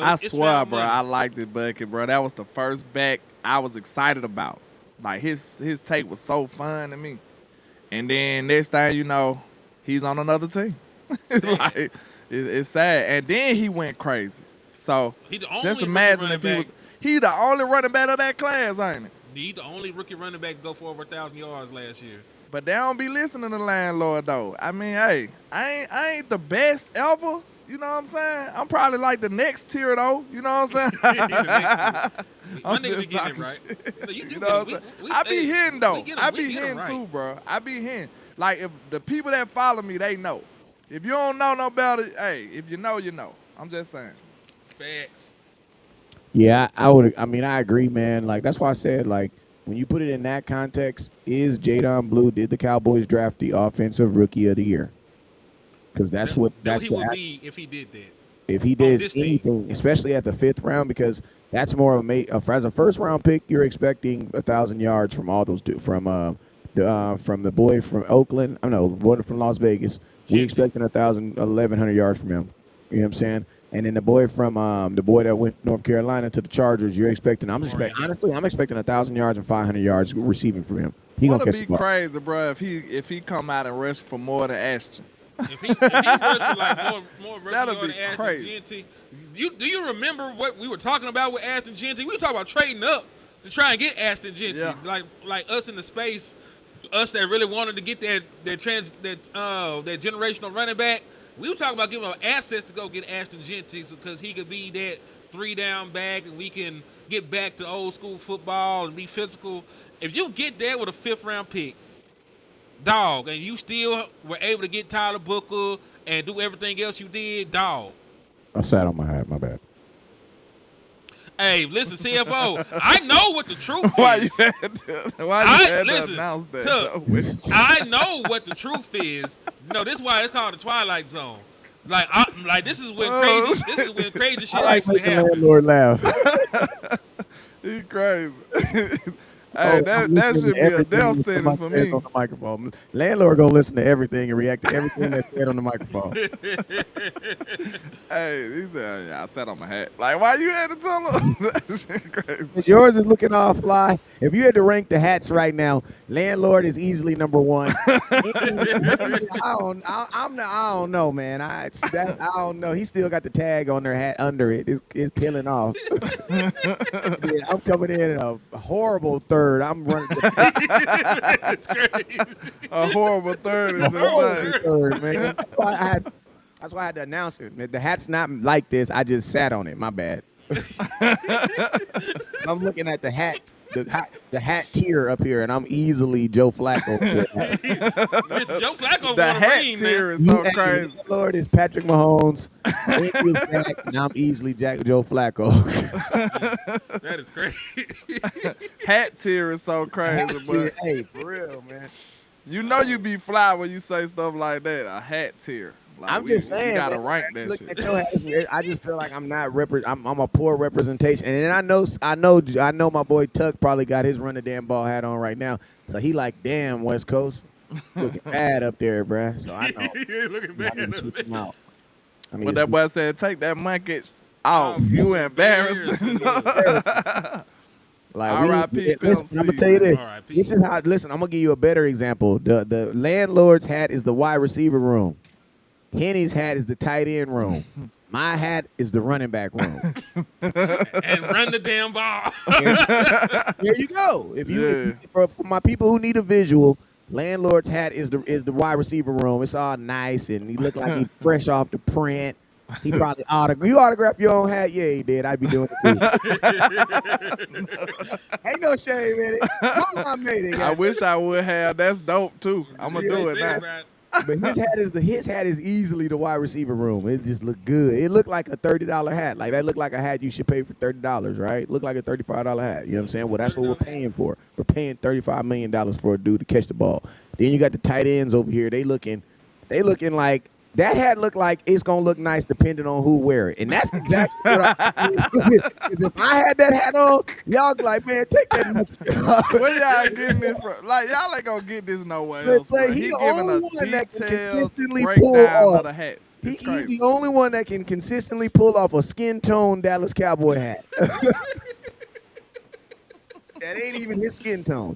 S5: I swear, bro, I liked it, Bucky, bro. That was the first back I was excited about. Like, his take was so fun to me. And then next thing you know, he's on another team. Like, it's sad. And then he went crazy. So just imagine if he the only running back of that class, ain't he?
S7: He's the only rookie running back to go for over 1,000 yards last year.
S5: But they don't be listening to the landlord, though. I mean, hey, I ain't the best ever. You know what I'm saying? I'm probably like the next tier, though. You know what I'm saying? I'm just talking shit. You know what I'm saying? I be hitting, though. I be hitting, too, bro. I be hitting. Like, if the people that follow me, they know. If you don't know no better, hey, if you know, you know. I'm just saying.
S7: Facts.
S8: Yeah, I agree, man. Like, that's why I said, like, when you put it in that context, is Jadon Blue, did the Cowboys draft the offensive rookie of the year? Because that's what he would be if he did that. If he did anything, especially at the 5th round, because that's more of as a first round pick, you're expecting 1,000 yards from all those from the boy from Oakland. I know one from Las Vegas. We expecting 1,100 yards from him. You know what I'm saying? And then the boy that went North Carolina to the Chargers, you're expecting. I'm expecting 1,000 yards and 500 yards receiving from him. He gonna catch the ball.
S5: Crazy, bro. If he come out and rush for more than Ashton.
S7: If he rushed for like more
S5: that'll be
S7: than
S5: crazy.
S7: Ashton Jeanty, do you remember what we were talking about with Ashton Jeanty? We were talking about trading up to try and get Ashton Jeanty. Yeah. Like us in the space, us that really wanted to get that generational running back. We were talking about giving up assets to go get Ashton Jeanty because he could be that 3-down back and we can get back to old school football and be physical. If you get there with a 5th round pick, dog, and you still were able to get Tyler Booker and do everything else you did, dog.
S8: I sat on my hat, my bad.
S7: Hey, listen, CFO, I know what the truth is.
S5: Why you had to announce that?
S7: I know what the truth is. No, this is why it's called the Twilight Zone. This is when crazy shit actually happens.
S8: Landlord laugh.
S5: He crazy. Hey, that should be a death sentence for me.
S8: On the microphone. Landlord gonna listen to everything and react to everything that's said on the microphone.
S5: Hey, he said, I sat on my hat. Like, why you had to tell him? That shit crazy.
S8: Yours is looking all fly. If you had to rank the hats right now, Landlord is easily number 1. I don't know, man. I don't know. He still got the tag on their hat under it. It's peeling off. Yeah, I'm coming in a horrible third. I'm running.
S7: It's crazy.
S5: A horrible third is insane.
S8: Third, man. That's why I had to announce it. The hat's not like this. I just sat on it. My bad. I'm looking at the hat. The hat tier up here, and I'm easily Joe Flacco.
S7: Joe Flacco.
S5: The hat tier is so crazy.
S8: Lord is Patrick Mahomes. And I'm easily Joe Flacco.
S7: That is crazy.
S5: Hat tier is so crazy, but
S8: hey, for real, man.
S5: You know you be fly when you say stuff like that. A hat tier. Like,
S8: I'm just saying,
S5: you gotta
S8: man,
S5: rank that
S8: look
S5: shit.
S8: At your hats, I just feel like I'm not I'm a poor representation. And then I know my boy Tuck probably got his run the damn ball hat on right now. So he like, damn, West Coast. Looking bad up there, bruh. So I know.
S7: You're looking bad up there.
S8: Out.
S5: But that boy said, take that monkey off. You embarrassing.
S8: Like listen, I'm gonna tell you this. This is how. Listen, I'm gonna give you a better example. The landlord's hat is the wide receiver room. Henny's hat is the tight end room. My hat is the running back room.
S7: And run the damn ball.
S8: There you go. For my people who need a visual, Landlord's hat is the wide receiver room. It's all nice, and he look like he fresh off the print. He probably autographed your own hat. Yeah, he did. I'd be doing it too. Ain't no shame in it. I made it.
S5: I wish I would have. That's dope too. I'm gonna do it now.
S8: But his hat is easily the wide receiver room. It just looked good. It looked like a $30 hat. Like that looked like a hat you should pay for $30, right? Looked like a $35 hat. You know what I'm saying? Well, that's what we're paying for. We're paying $35 million for a dude to catch the ball. Then you got the tight ends over here. They looking like that hat look like it's gonna look nice depending on who wear it, and that's exactly what I Because if I had that hat on, y'all be like, man, take that.
S5: Where y'all getting this from? Like y'all ain't gonna get this nowhere else.
S8: Like,
S5: Bro.
S8: he
S5: He
S8: the
S5: giving
S8: only
S5: a
S8: one that can
S5: detailed
S8: consistently
S5: breakdown
S8: pull
S5: of
S8: off.
S5: the hats.
S8: He's
S5: It's crazy.
S8: the only one that can consistently pull off a skin tone Dallas Cowboy hat. That ain't even his skin tone.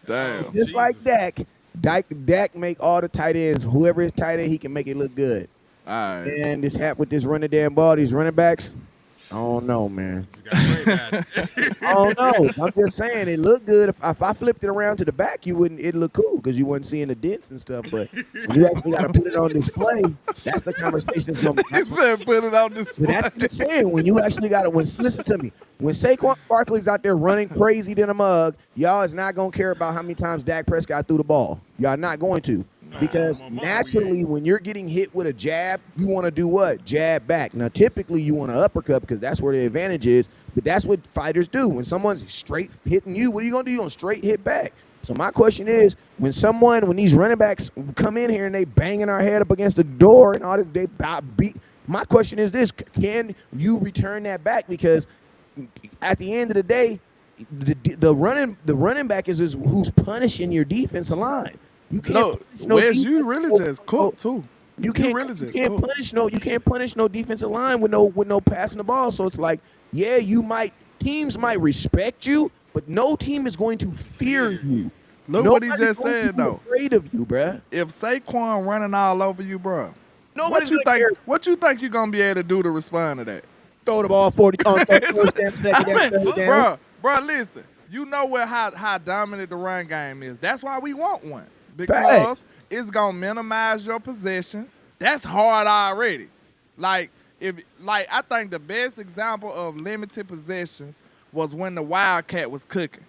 S5: Damn.
S8: Just like Dak. Dak make all the tight ends, whoever is tight end, he can make it look good.
S5: All right.
S8: And this hat with this running damn ball, these running backs, I don't know, man. I don't know. I'm just saying it looked good. If I flipped it around to the back, it'd look cool because you wasn't seeing the dents and stuff. But when you actually got to put it on display, that's the conversation that's going to be.
S5: He said put it on display.
S8: But that's what I'm saying. When you actually got to, listen to me. When Saquon Barkley's out there running crazy than a mug, y'all is not going to care about how many times Dak Prescott threw the ball. Y'all not going to. Because naturally, when you're getting hit with a jab, you want to do what? Jab back. Now, typically, you want to uppercut because that's where the advantage is. But that's what fighters do. When someone's straight hitting you, what are you going to do? You're going to straight hit back. So my question is, when these running backs come in here and they banging our head up against the door and all this, they beat. My question is this: can you return that back? Because at the end of the day, the running back is who's punishing your defensive line. You can't
S5: Wes, you really just cooked too.
S8: You can't punish no defensive line with no passing the ball. So it's like, yeah, teams might respect you, but no team is going to fear you.
S5: Look what he just said though.
S8: Afraid of you, bruh.
S5: If Saquon running all over you, bro,
S8: Nobody's
S5: what you think you're gonna be able to do to respond to that?
S8: Throw the ball 40 on damn second.
S5: Bro, listen. You know how dominant the run game is. That's why we want one. Because it's gonna minimize your possessions. That's hard already. I think the best example of limited possessions was when the Wildcat was cooking.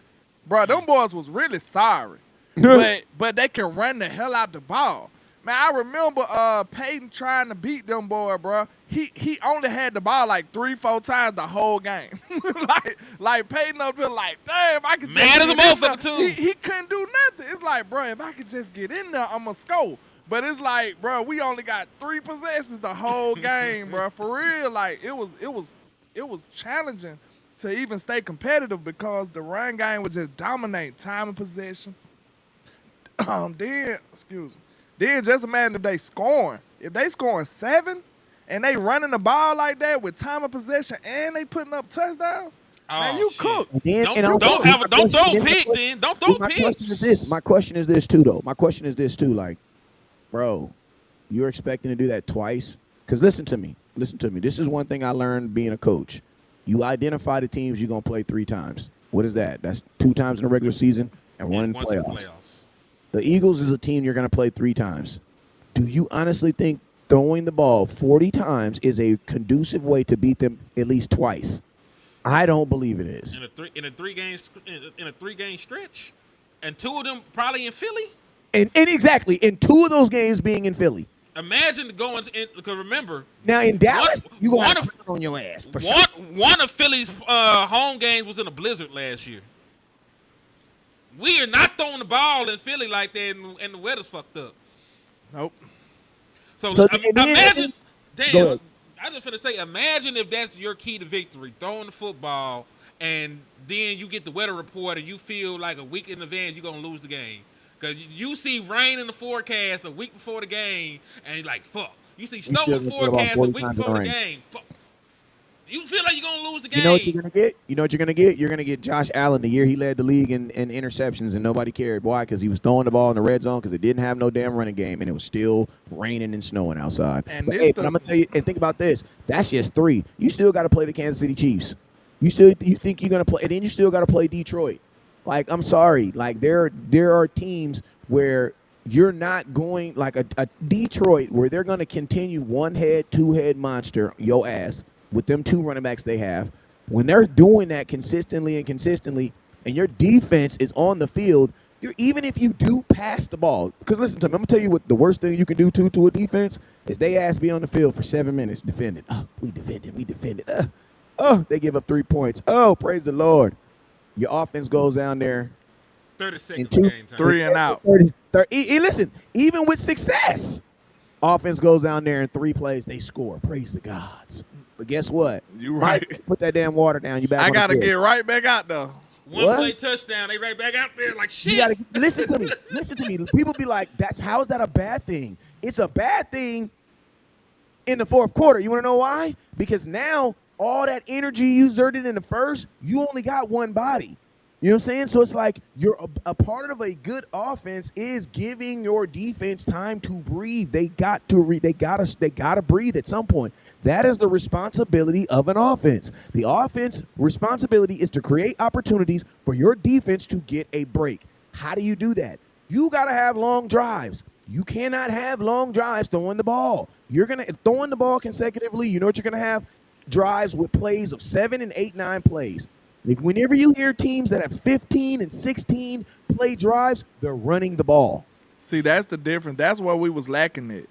S5: Bro, them boys was really sorry. but they can run the hell out the ball. Man, I remember Peyton trying to beat them boy, bro. He only had the ball like 3-4 times the whole game. like Peyton up there like, damn, I could just
S7: mad as a motherfucker too.
S5: He couldn't do nothing. It's like, bro, if I could just get in there, I'ma score. But it's like, bro, we only got 3 possessions the whole game, bro. For real, like it was challenging to even stay competitive because the run game was just dominate time of possession. Then just imagine if they scoring. If they scoring 7 and they running the ball like that with time of possession and they putting up touchdowns, man, you cook.
S7: Don't throw pick then. Don't throw picks.
S8: My question is this too, though. Like, bro, you're expecting to do that twice? Because listen to me. This is one thing I learned being a coach. You identify the teams you're going to play 3 times. What is that? That's 2 times in the regular season and 1 in the playoffs. The Eagles is a team you're going to play 3 times. Do you honestly think throwing the ball 40 times is a conducive way to beat them at least twice? I don't believe it is.
S7: In a three game stretch, and 2 of them probably in Philly.
S8: And exactly, in 2 of those games being in Philly.
S7: Imagine going because remember
S8: now in Dallas, you gonna have to turn on your ass for sure.
S7: One of Philly's home games was in a blizzard last year. We are not throwing the ball in Philly like that, and the weather's fucked up.
S5: Nope.
S7: So imagine, damn, I just finna say, imagine if that's your key to victory, throwing the football, and then you get the weather report and you feel like a week in advance you're going to lose the game. Because you see rain in the forecast a week before the game, and you're like, fuck. You see snow in the forecast a week before the game. Fuck. You feel like you're going to lose the game.
S8: You know what you're going to get? You're going to get Josh Allen the year he led the league in interceptions, and nobody cared. Why? Because he was throwing the ball in the red zone because they didn't have no damn running game, and it was still raining and snowing outside. But I'm going to tell you, and think about this. That's just 3. You still got to play the Kansas City Chiefs. You think you're going to play, and then you still got to play Detroit. Like, I'm sorry. Like, there are teams where you're not going, like a Detroit, where they're going to continue one head, two head monster your ass with them two running backs they have. When they're doing that consistently, and your defense is on the field, even if you do pass the ball, because listen to me, I'm gonna tell you what the worst thing you can do to a defense is they ass be on the field for 7 minutes defending. Oh, we defended. Oh, they give up 3 points. Oh, praise the Lord. Your offense goes down there
S7: 30
S8: in
S7: seconds
S8: two,
S7: of game time.
S5: 3 and out.
S8: 30. Listen, even with success, offense goes down there in 3 plays, they score. Praise the gods. But guess what?
S5: You right.
S8: Mike, put that damn water down. You back.
S5: I
S8: on the
S5: gotta
S8: field.
S5: get right back out there.
S7: One play touchdown, they right back out there like shit.
S8: You gotta listen to me. Listen to me. People be like, how is that a bad thing? It's a bad thing in the fourth quarter. You want to know why? Because now all that energy you exerted in the first, you only got one body. You know what I'm saying? So it's like you're a part of a good offense is giving your defense time to breathe. They got to breathe at some point. That is the responsibility of an offense. The offense responsibility is to create opportunities for your defense to get a break. How do you do that? You got to have long drives. You cannot have long drives throwing the ball. Throwing the ball consecutively, you know what you're going to have? Drives with plays of 7 and 8, 9 plays. Whenever you hear teams that have 15 and 16 play drives, they're running the ball.
S5: See, that's the difference. That's where we was lacking it.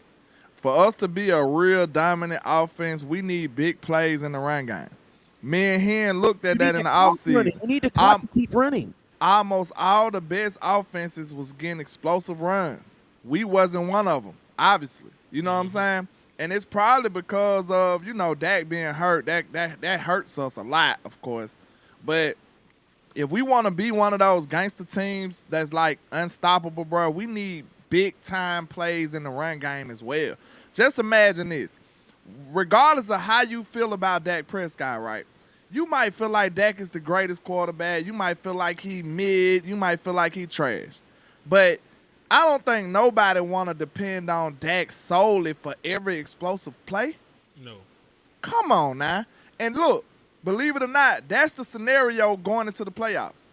S5: For us to be a real dominant offense, we need big plays in the run game. Me and Hen looked at that in the offseason.
S8: You need to keep running.
S5: Almost all the best offenses was getting explosive runs. We wasn't one of them, obviously. You know what I'm saying? And it's probably because of, Dak being hurt. That hurts us a lot, of course. But if we want to be one of those gangster teams that's like unstoppable, bro, we need big time plays in the run game as well. Just imagine this. Regardless of how you feel about Dak Prescott, right? You might feel like Dak is the greatest quarterback. You might feel like he mid. You might feel like he trash. But I don't think nobody want to depend on Dak solely for every explosive play.
S7: No.
S5: Come on now. And look, believe it or not, that's the scenario going into the playoffs.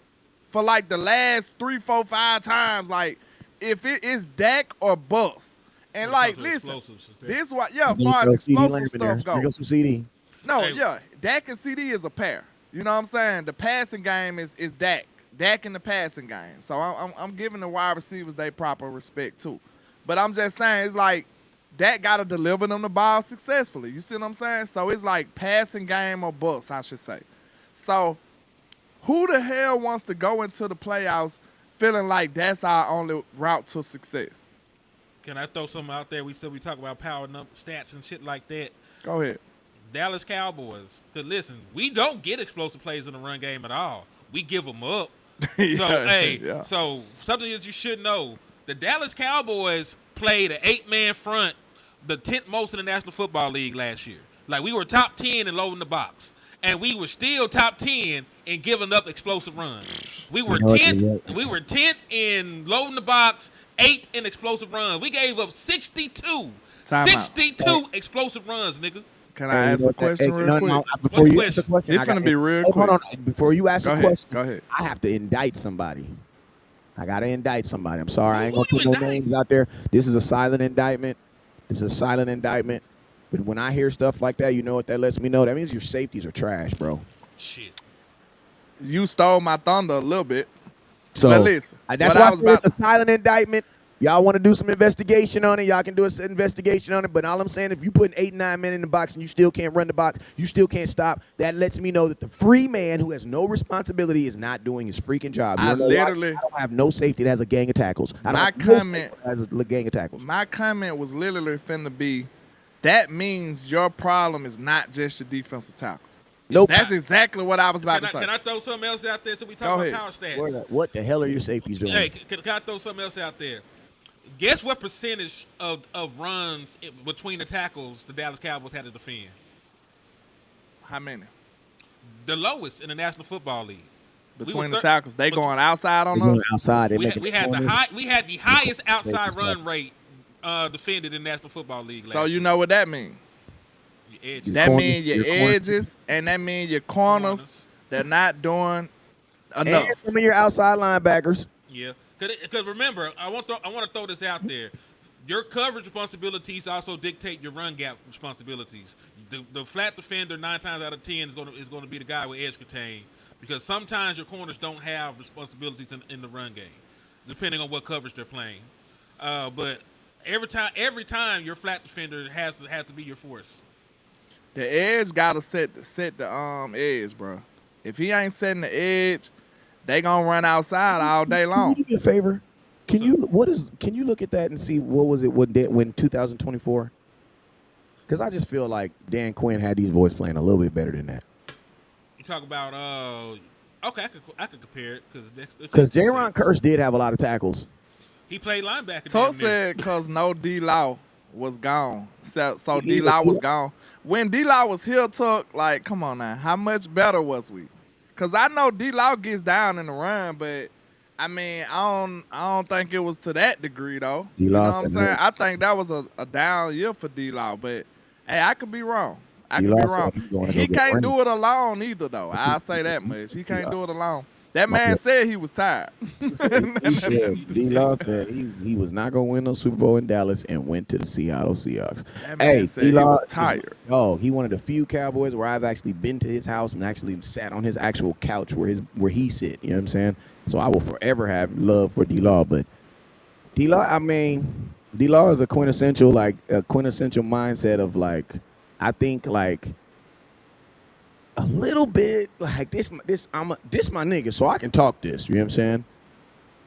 S5: For like the last 3, 4, 5 times, like if it is Dak or bust. And like, listen, this why, as far as explosive stuff goes.
S8: Some CD.
S5: No, Dak and CD is a pair. You know what I'm saying? The passing game is Dak. Dak in the passing game. So I'm giving the wide receivers their proper respect too. But I'm just saying, it's like Dak got to deliver them the ball successfully. You see what I'm saying? So it's like passing game or bust, I should say. So who the hell wants to go into the playoffs feeling like that's our only route to success?
S7: Can I throw something out there? We said we talk about power stats and shit like that.
S5: Go ahead.
S7: Dallas Cowboys. Because listen, we don't get explosive plays in the run game at all. We give them up. So something that you should know, the Dallas Cowboys played an 8-man front, the 10th most in the National Football League last year. Like, we were top 10 in loading the box, and we were still top 10 in giving up explosive runs. We were 10th. We were 10th in loading the box, 8th in explosive runs. We gave up 62 explosive runs, nigga.
S5: Can I ask a question real quick?
S8: Before you ask a question,
S5: it's gonna be real quick.
S8: Hold on. Before you ask a question,
S5: go ahead.
S8: I have to indict somebody. I gotta indict somebody. I'm sorry, I ain't gonna put no names out there. This is a silent indictment. But when I hear stuff like that, you know what that lets me know? That means your safeties are trash, bro.
S7: Shit.
S5: You stole my thunder a little bit.
S8: So
S5: but listen,
S8: that's why it's a silent indictment. Y'all want to do some investigation on it, y'all can do an investigation on it. But all I'm saying, if you put 8, 9 men in the box and you still can't run the box, you still can't stop, that lets me know that the free man who has no responsibility is not doing his freaking job. I don't have no safety that has a gang of tackles. My comment
S5: was literally finna be, that means your problem is not just your defensive tackles.
S8: Nope.
S5: That's exactly what I was about to say.
S7: Can I throw something else out there so we talk about power stats?
S8: What the hell are your safeties doing?
S7: Hey, can I throw something else out there? Guess what percentage of runs between the tackles the Dallas Cowboys had to defend?
S5: How many?
S7: The lowest in the National Football League.
S5: Between the tackles, they going outside on us.
S8: Outside,
S7: we had the highest outside run rate defended in the National Football League.
S5: So you know what that means? That means your edges, and that means your corners. They're not doing
S8: And some of your outside linebackers.
S7: Yeah, because remember, I want to throw this out there. Your coverage responsibilities also dictate your run gap responsibilities. The flat defender 9 times out of 10 is going to be the guy with edge contain, because sometimes your corners don't have responsibilities in the run game, depending on what coverage they're playing. But every time your flat defender has to be your force.
S5: The edge gotta set the edge, bro. If he ain't setting the edge, they gonna run outside all day long.
S8: Can you do me a favor? Can you look at that and see what was it when 2024? Because I just feel like Dan Quinn had these boys playing a little bit better than that.
S7: You talk about okay, I could compare it
S8: because Jaron Kearse did have a lot of tackles.
S7: He played linebacker.
S5: So said because no D-Law was gone. So D-Law was gone. When D-Law was here, like, come on now, how much better was we? Because I know D-Law gets down in the run, but I mean, I don't think it was to that degree though. You know what I'm saying? I think that was a down year for D-Law, but hey, I could be wrong. I could be wrong. He can't do it alone either though. I'll say that much. He can't do it alone. That man said he was tired.
S8: D-Law said he was not going to win no Super Bowl in Dallas and went to the Seattle Seahawks.
S5: That man said he was tired.
S8: He one of the few Cowboys where I've actually been to his house and actually sat on his actual couch where he sit. You know what I'm saying? So I will forever have love for D-Law. But D-Law, I mean, D-Law is a quintessential mindset of like, I think like, a little bit like this my nigga, so I can talk this. You know what I'm saying?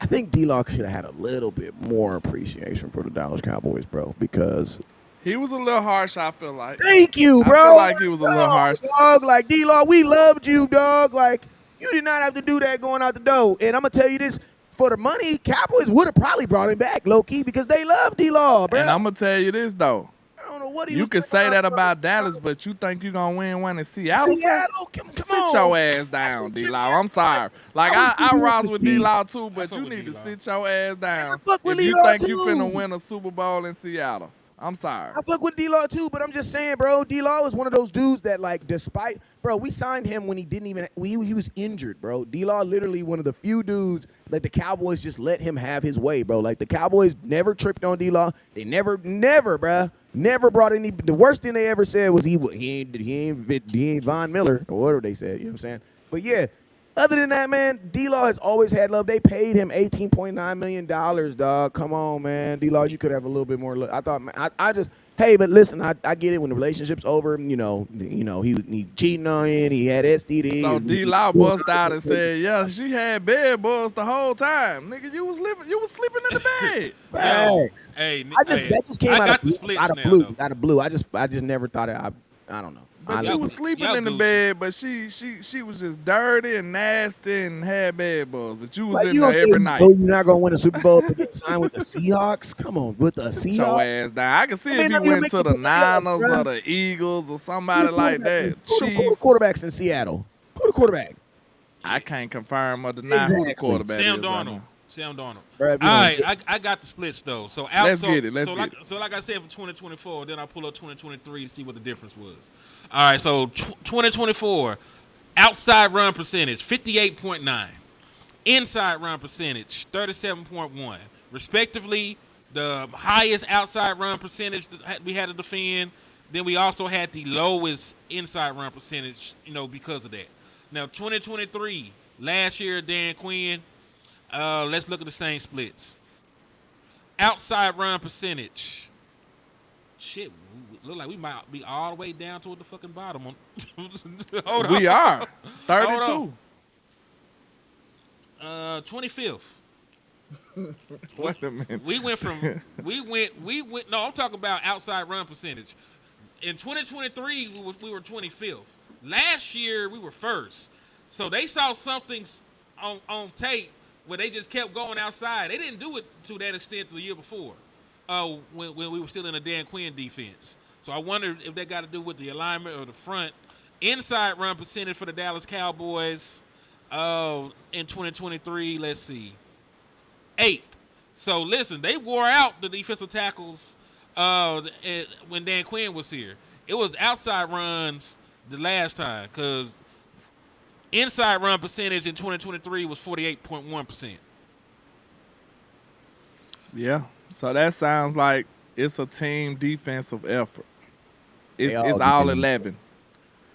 S8: I think D-Law should have had a little bit more appreciation for the Dallas Cowboys, bro, because
S5: he was a little harsh. I feel like.
S8: Thank you, bro.
S5: I feel like he was a little harsh.
S8: Dog, like D-Law, we loved you, dog. Like you did not have to do that going out the door. And I'm gonna tell you this: for the money, Cowboys would have probably brought him back, low key, because they love D-Law, bro.
S5: And I'm gonna tell you this though.
S8: I don't know what
S5: you could say that about Dallas, but you think you're going to win one in Seattle? Sit your ass down, D-Law. I'm sorry. Like, I rise with D-Law too, but you need to sit your ass down if you think you finna win a Super Bowl in Seattle. I'm sorry.
S8: I fuck with D-Law too, but I'm just saying, bro, D-Law was one of those dudes that, like, despite, bro, we signed him when he didn't even, he was injured, bro. D-Law literally one of the few dudes that the Cowboys just let him have his way, bro. Like, the Cowboys never tripped on D-Law. They never, bro. Never brought any. The worst thing they ever said was he ain't Von Miller or whatever they said. You know what I'm saying? But yeah, other than that, man, D-Law has always had love. They paid him $18.9 million, dog. Come on, man, D-Law, you could have a little bit more. I thought, man, I just, hey, but listen, I get it when the relationship's over. You know, he cheating on you, and he had STD.
S5: So D-Law bust out and said, yeah, she had bed bugs the whole time, nigga. You was sleeping in the bed.
S8: Facts.
S7: Hey,
S8: that just came out of blue. I just never thought it. I don't know.
S5: But you was sleeping in the bed, but she was just dirty and nasty and had bed bugs. But you was in there every night.
S8: You're not gonna win a Super Bowl to get signed with the Seahawks? Come on, with the Seahawks.
S5: Your ass down. I can see if you went to the Niners or the Eagles or somebody like that.
S8: Who the quarterbacks in Seattle? Who the quarterback?
S5: I can't confirm or deny who the quarterback is.
S7: Sam Darnold.
S5: Right now.
S7: Sam Darnold. All right, I got the splits though. So
S5: let's get it.
S7: So like I said for 2024, then I pull up 2023 to see what the difference was. All right, so 2024, outside run percentage 58.9, inside run percentage 37.1, respectively. The highest outside run percentage that we had to defend. Then we also had the lowest inside run percentage, because of that. Now 2023, last year Dan Quinn. Let's look at the same splits. Outside run percentage. Shit, look like we might be all the way down toward the fucking bottom. Hold on.
S5: We are 32.
S7: 25th.
S5: Wait a minute.
S7: We went. No, I'm talking about outside run percentage. In 2023, we were 25th. Last year, we were first. So they saw something on tape where they just kept going outside. They didn't do it to that extent the year before, when we were still in a Dan Quinn defense. So I wonder if that got to do with the alignment or the front. Inside run percentage for the Dallas Cowboys in 2023, let's see, 8th. So listen, they wore out the defensive tackles when Dan Quinn was here. It was outside runs the last time because Inside run percentage in 2023 was 48.1%.
S5: Yeah. So that sounds like it's a team defensive effort. It's
S8: all
S5: all
S8: defensive.
S5: 11.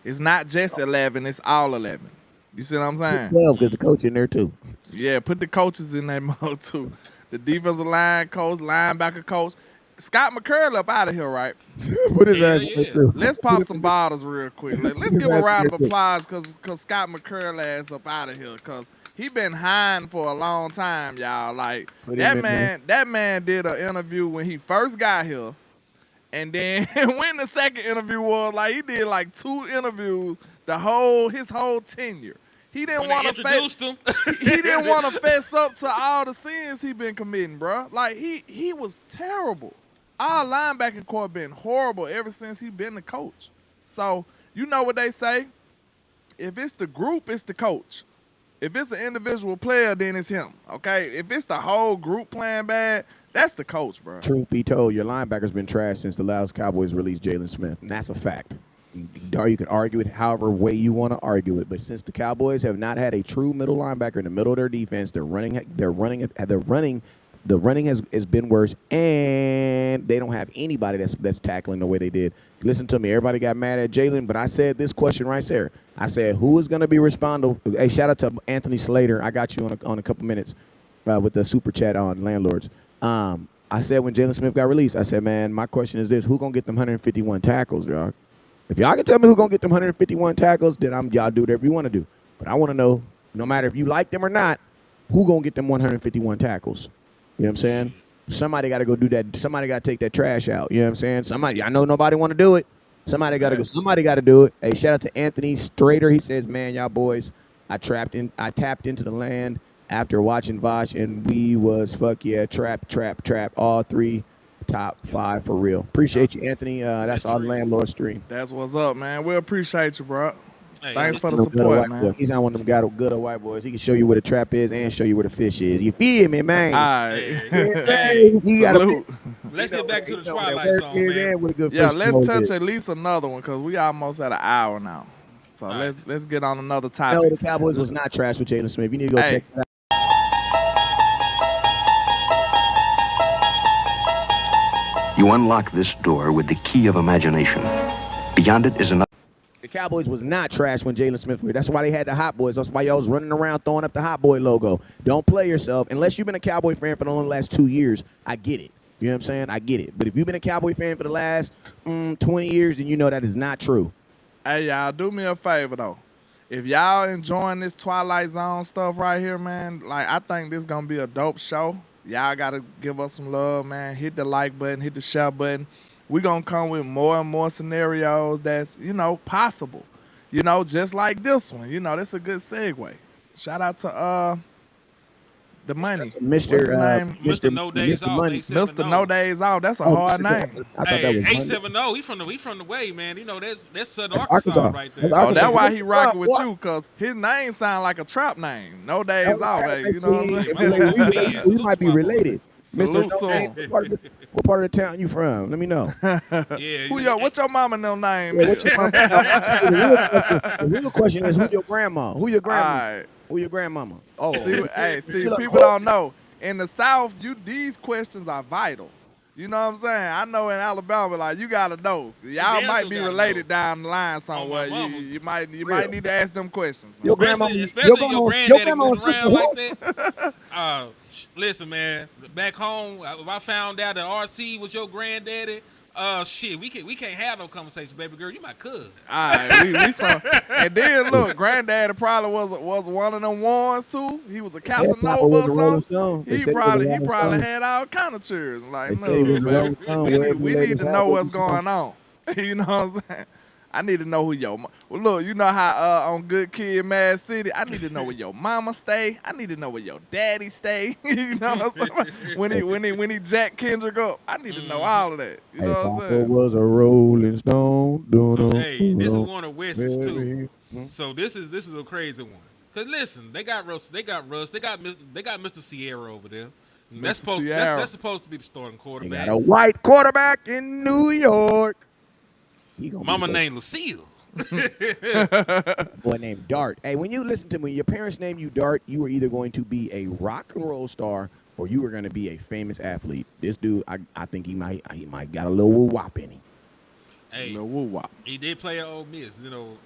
S5: It's not just 11. It's all 11. You see what I'm saying?
S8: 12 because the coach in there too.
S5: Yeah, put the coaches in that mode too. The defensive line coach, linebacker coach. Scott McCurry up out of here, right?
S8: Put his
S7: Yeah,
S8: ass in there
S7: yeah.
S8: too.
S5: Let's pop some bottles real quick. Let's give a round of applause because Scott McCurry ass up out of here because he been hiding for a long time, y'all. Like
S8: Put him in there.
S5: that man did an interview when he first got here, and then when the second interview was, like he did like 2 interviews his whole tenure. He didn't
S7: When they
S5: want to
S7: introduced him.
S5: he didn't want to fess up to all the sins he been committing, bro. Like he was terrible. Our linebacking core been horrible ever since he been the coach. So you know what they say? If it's the group, it's the coach. If it's an individual player, then it's him. Okay? If it's the whole group playing bad, that's the coach, bro.
S8: Truth be told, your linebacker's been trashed since the Dallas Cowboys released Jalen Smith, and that's a fact. You can argue it however way you want to argue it, but since the Cowboys have not had a true middle linebacker in the middle of their defense, the running has been worse, and they don't have anybody that's tackling the way they did. Listen to me, everybody got mad at Jalen, but I said this question right there. I said, who is going to be responsible? Hey, shout out to Anthony Slater. I got you on a couple minutes with the super chat on Landlords. I said when Jalen Smith got released, I said, man, my question is this: who gonna get them 151 tackles, dog? If y'all can tell me who gonna get them 151 tackles, then y'all do whatever you want to do. But I want to know, no matter if you like them or not, who gonna get them 151 tackles? You know what I'm saying? Somebody got to go do that. Somebody got to take that trash out. You know what I'm saying? Somebody. I know nobody want to do it. Somebody got to go. Somebody got to do it. Hey, shout out to Anthony Strader. He says, man, y'all boys, I tapped into the land after watching Vosh, and we was trap. All 3 top 5 for real. Appreciate you, Anthony. That's our landlord stream.
S5: That's what's up, man. We appreciate you, bro.
S7: Hey,
S5: Thanks for the support, man.
S8: He's not one of them good old white boys. He can show you where the trap is and show you where the fish is. You feel me, man?
S5: All right.
S8: He got a
S7: Let's get back to the Twilight song, man.
S8: With a good
S5: Yeah,
S8: fish
S5: let's
S8: nose
S5: touch
S8: is.
S5: at least another one because we almost at an hour now. So
S7: All
S5: let's get on another
S8: No,
S5: topic.
S8: the Cowboys was not trash with Jalen Smith. You need to go
S5: Hey.
S8: check that out.
S6: You unlock this door with the key of imagination. Beyond it is another.
S8: The Cowboys was not trash when Jalen Smith was. That's why they had the Hot Boys. That's why y'all was running around throwing up the Hot Boy logo. Don't play yourself. Unless you've been a Cowboy fan for the last 2 years, I get it. You know what I'm saying? I get it. But if you've been a Cowboy fan for the last 20 years, then you know that is not true.
S5: Hey, y'all, do me a favor, though. If y'all enjoying this Twilight Zone stuff right here, man, like, I think this going to be a dope show. Y'all got to give us some love, man. Hit the like button, hit the share button. We're going to come with more and more scenarios that's, possible. Just like this one. That's a good segue. Shout out to the money.
S8: Mr.
S5: What's his name?
S7: Mr. No Days
S8: Mr.
S7: Off.
S8: Money.
S5: Mr. No Days Off. That's a hard name.
S8: I thought that was Monday.
S7: 870. He from the way, man. that's Southern
S8: That's
S7: Arkansas
S8: Arkansas.
S7: right there.
S8: That's
S5: Oh,
S8: Arkansas.
S5: that's why he rocking with
S8: What?
S5: you, because his name sound like a trap name. No Days Off, hey, you know what I'm
S8: Hey,
S5: saying?
S8: we might be related.
S5: Salute
S8: Mr.
S5: to
S8: No
S5: him.
S8: Name, what part of the town you from? Let me know.
S7: Yeah,
S5: What your mama no name
S8: Yeah,
S5: is?
S8: what's your mama? The real question is, who's your grandma? Who your grandma?
S5: Alright.
S8: Who your grandmama? Oh,
S5: See, people don't know. In the South, these questions are vital. You know what I'm saying? I know in Alabama, like, you gotta know. Y'all
S7: damn
S5: might
S7: sure
S5: be
S7: gotta
S5: related
S7: know.
S5: down the line somewhere.
S7: mama.
S5: You might need to ask them questions, man.
S8: Your grandma,
S7: Especially your granddaddy
S8: grandma
S7: was
S8: was sister
S7: around like
S8: who?
S7: that. Listen, man. Back home, if I found out that RC was your granddaddy, shit, we can't have no conversation, baby girl. You my cousin.
S5: All right, we saw. And then look, granddaddy probably was one of them ones too. He was a Casanova or something. He probably had all kind of cheers. Like,
S8: They say he was
S5: no,
S8: a Rolling
S5: baby,
S8: Stone,
S5: we
S8: wherever
S5: need
S8: ladies
S5: to
S8: have
S5: know
S8: it,
S5: what's
S8: you know.
S5: going on. You know what I'm saying? I need to know who your well, look. You know how on Good Kid, Mad City, I need to know where your mama stay. I need to know where your daddy stay. You know what I'm saying? When he jack Kendrick up, I need to know all of that. You know what I'm
S8: Papa
S5: saying?
S8: was a Rolling Stone.
S7: So, hey, this is one of Wes's too.
S8: Very-
S7: So this is a crazy one. Cause listen, they got Russ, they got Mr. Sierra over there. That's
S5: Mr. Sierra.
S7: that's supposed to be the starting
S8: They
S7: quarterback.
S8: got a white quarterback in New York. He gonna be
S7: Mama
S8: the-
S7: named Lucille.
S8: Boy named Dart. Hey, when you listen to me, your parents name you Dart, you were either going to be a rock and roll star or you were going to be a famous athlete. This dude, I think he might got a little woo wop in him.
S7: Hey,
S5: No woo wop.
S7: he did play at Ole Miss. You know,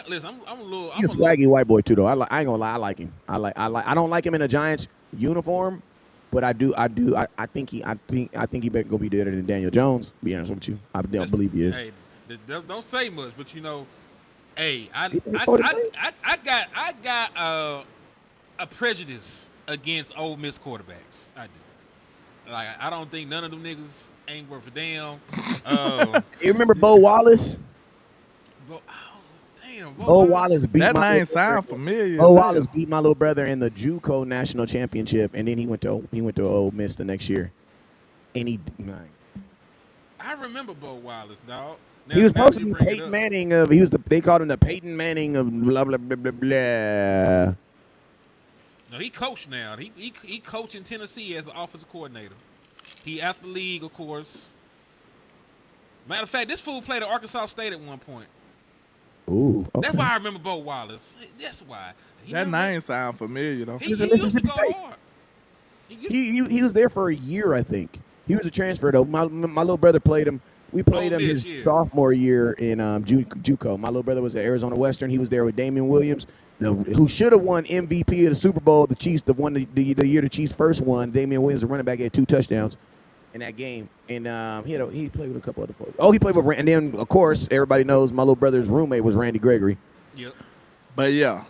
S7: listen. I'm a little.
S8: He's a swaggy white boy too, though. I ain't gonna lie, I like him. I don't like him in a Giants uniform, but I think he better go be better than Daniel Jones. To be honest with you, I don't believe he is.
S7: Hey, don't say much, but you know, hey, I got a prejudice against Ole Miss quarterbacks. I do. Like, I don't think none of them niggas ain't worth a damn.
S8: You remember Bo Wallace? Bo Wallace beat
S5: that
S8: my
S5: name sound familiar.
S8: Bo Wallace beat my little brother in the JUCO national championship, and then he went to Ole Miss the next year, and
S7: I remember Bo Wallace, dog.
S8: He was supposed to be Peyton Manning of. They called him the Peyton Manning of blah blah blah blah blah.
S7: No, he coached now. He coached in Tennessee as an offensive coordinator. He out the league, of course. Matter of fact, this fool played at Arkansas State at one point.
S8: Ooh, okay.
S7: That's why I remember Bo Wallace. That's why.
S5: That name sound familiar though.
S8: He was in Mississippi State. He was there for a year, I think. He was a transfer though. My little brother played him. We played him his sophomore year in JUCO. My little brother was at Arizona Western. He was there with Damian Williams, who should have won MVP of the Super Bowl. The Chiefs, the year the Chiefs first won. Damian Williams, the running back, had 2 touchdowns in that game. And he played with a couple other folks. Oh, he played with and then of course everybody knows my little brother's roommate was Randy Gregory.
S7: Yep.
S5: But yeah,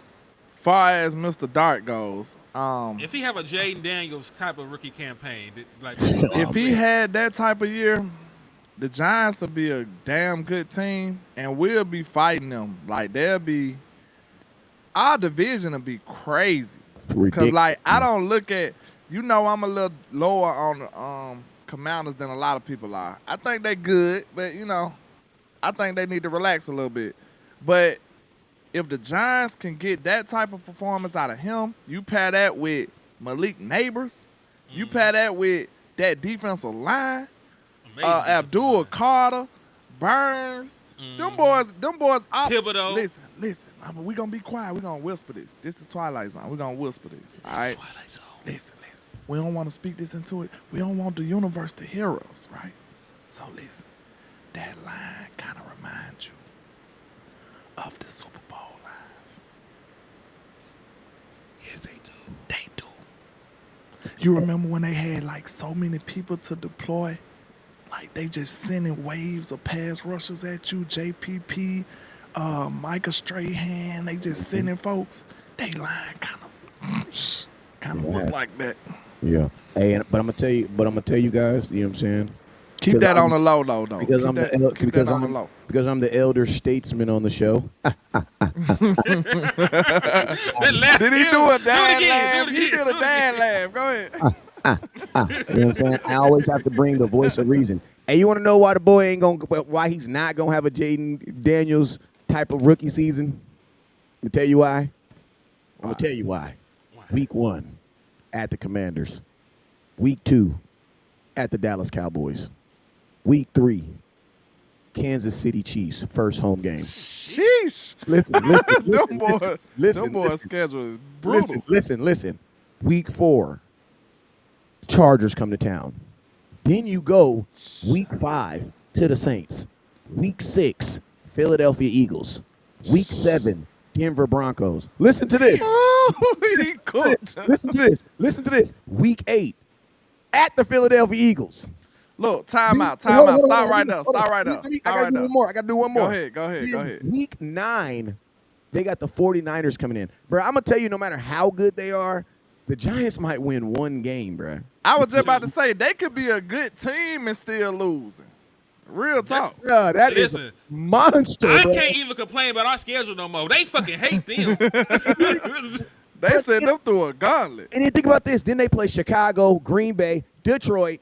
S5: far as Mr. Dart goes,
S7: if he have a Jaden Daniels type of rookie campaign, like
S5: if he had that type of year, the Giants will be a damn good team, and we'll be fighting them. Like, our division will be crazy. Because, like, I don't look at, I'm a little lower on the Commanders than a lot of people are. I think they're good, but, I think they need to relax a little bit. But if the Giants can get that type of performance out of him, you pair that with Malik Neighbors, you pair that with that defensive line, Abdul Carter, Burns, them boys.
S7: Thibodeau.
S5: Listen. We gonna be quiet. We gonna whisper this. This is the Twilight Zone. We gonna whisper this. All right.
S7: Twilight Zone.
S5: Listen. We don't want to speak this into it. We don't want the universe to hear us, right? So listen. That line kind of reminds you of the Super Bowl lines.
S7: Yes, they do.
S5: They do. You remember when they had like so many people to deploy? Like, they just sending waves of pass rushes at you, JPP, Micah Strahan. They just sending folks. They line kind of look like that.
S8: Yeah. Hey, but I'm gonna tell you guys. You know what I'm saying?
S5: Keep that on the low, though.
S8: Because I'm the elder statesman on the show.
S5: Did he do a dad laugh? He did a dad laugh. Go ahead.
S8: You know what I'm saying? I always have to bring the voice of reason. And you want to know why the boy why he's not gonna have a Jaden Daniels type of rookie season? I'm gonna tell you why. I'm gonna tell you why. Week 1 at the Commanders. Week 2 at the Dallas Cowboys. Week 3, Kansas City Chiefs, first home game.
S5: Sheesh.
S8: Listen.
S5: Them boys' schedule is brutal.
S8: Listen. Week 4, Chargers come to town. Then you go week 5 to the Saints. Week 6, Philadelphia Eagles. Week 7, Denver Broncos. Listen to this.
S5: Oh, he cooked.
S8: Listen to this. Week 8, at the Philadelphia Eagles.
S5: Look, time out. Stop right there.
S8: I got to do one more.
S5: Go ahead.
S8: Week 9, they got the 49ers coming in. Bro, I'm going to tell you, no matter how good they are, the Giants might win one game, bro.
S5: I was just about to say, they could be a good team and still losing. Real talk.
S8: That is a monster,
S7: I
S8: bro.
S7: can't even complain about our schedule no more. They fucking hate them.
S5: They sent them through a gauntlet.
S8: And you think about this. Then they play Chicago, Green Bay, Detroit.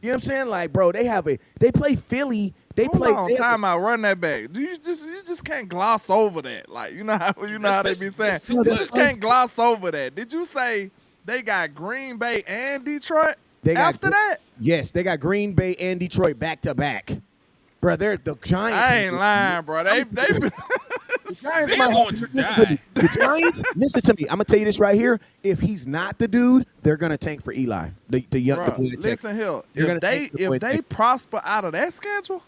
S8: You know what I'm saying? Like, bro, they play Philly.
S5: Time out. Run that back. You just can't gloss over that. Like, you know how they be saying. You just can't gloss over that. Did you say they got Green Bay and Detroit after that?
S8: Yes, they got Green Bay and Detroit back to back. Bro, they're the Giants.
S5: I ain't lying, bro. They been
S8: The Giants,
S7: They're
S8: might
S7: going
S8: have
S7: to
S8: listen to
S7: die.
S8: me. The Giants, listen to me. I'm gonna tell you this right here. If he's not the dude, they're gonna tank for Eli. The young
S5: Bruh,
S8: boy that
S5: listen here.
S8: You're gonna
S5: If they
S8: take the boy that-
S5: prosper out of that schedule,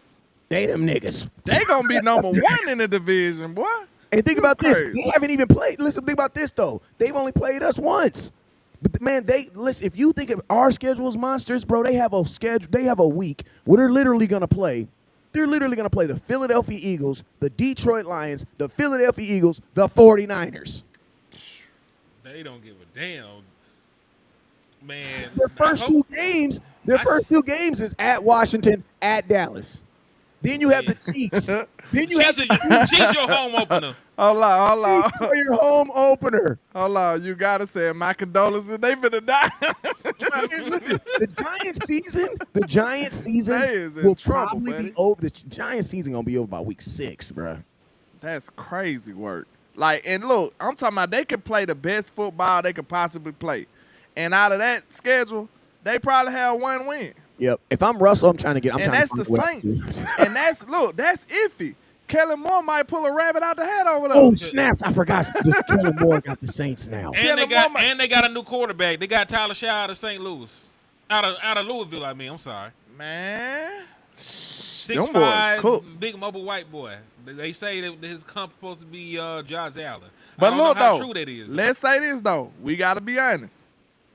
S8: they them niggas.
S5: they gonna be number 1 in the division, boy.
S8: And think
S5: You
S8: about this.
S5: crazy.
S8: They haven't even played. Listen, think about this though. They've only played us once. But man, they listen. If you think of our schedule as monsters, bro, they have a schedule. They have a week where they're literally gonna play. They're literally gonna play the Philadelphia Eagles, the Detroit Lions, the Philadelphia Eagles, the 49ers.
S7: They don't give a damn, man.
S8: Their first two games. Their first two games is at Washington, at Dallas. Then you have the Chiefs. Then you have
S7: Chiefs your home opener.
S5: Hold on.
S8: Chiefs for your home opener.
S5: Hold on. You gotta say my condolences. They finna die.
S8: The Giants season
S5: They is in
S8: will
S5: trouble,
S8: probably
S5: buddy.
S8: be over. The Giants season gonna be over by week 6, bro.
S5: That's crazy work. Like, and look, I'm talking about they could play the best football they could possibly play. And out of that schedule, they probably have 1 win.
S8: Yep. If I'm Russell, I'm trying to get. I'm
S5: And
S8: trying
S5: that's
S8: to
S5: the
S8: find what I
S5: Saints.
S8: do.
S5: And that's iffy. Kellen Moore might pull a rabbit out the hat over there.
S8: Oh snaps! I forgot. Kellen Moore got the Saints now.
S7: And they got a new quarterback. They got Tyler Shaw out of St. Louis. Out of Louisville, I'm sorry.
S5: Man.
S7: 6'5",
S5: cooked.
S7: big mobile white boy. They say that his comp supposed to be Josh Allen.
S5: But
S7: I don't
S5: look,
S7: know how
S5: though,
S7: true that is.
S5: let's say this, though. We got to be honest.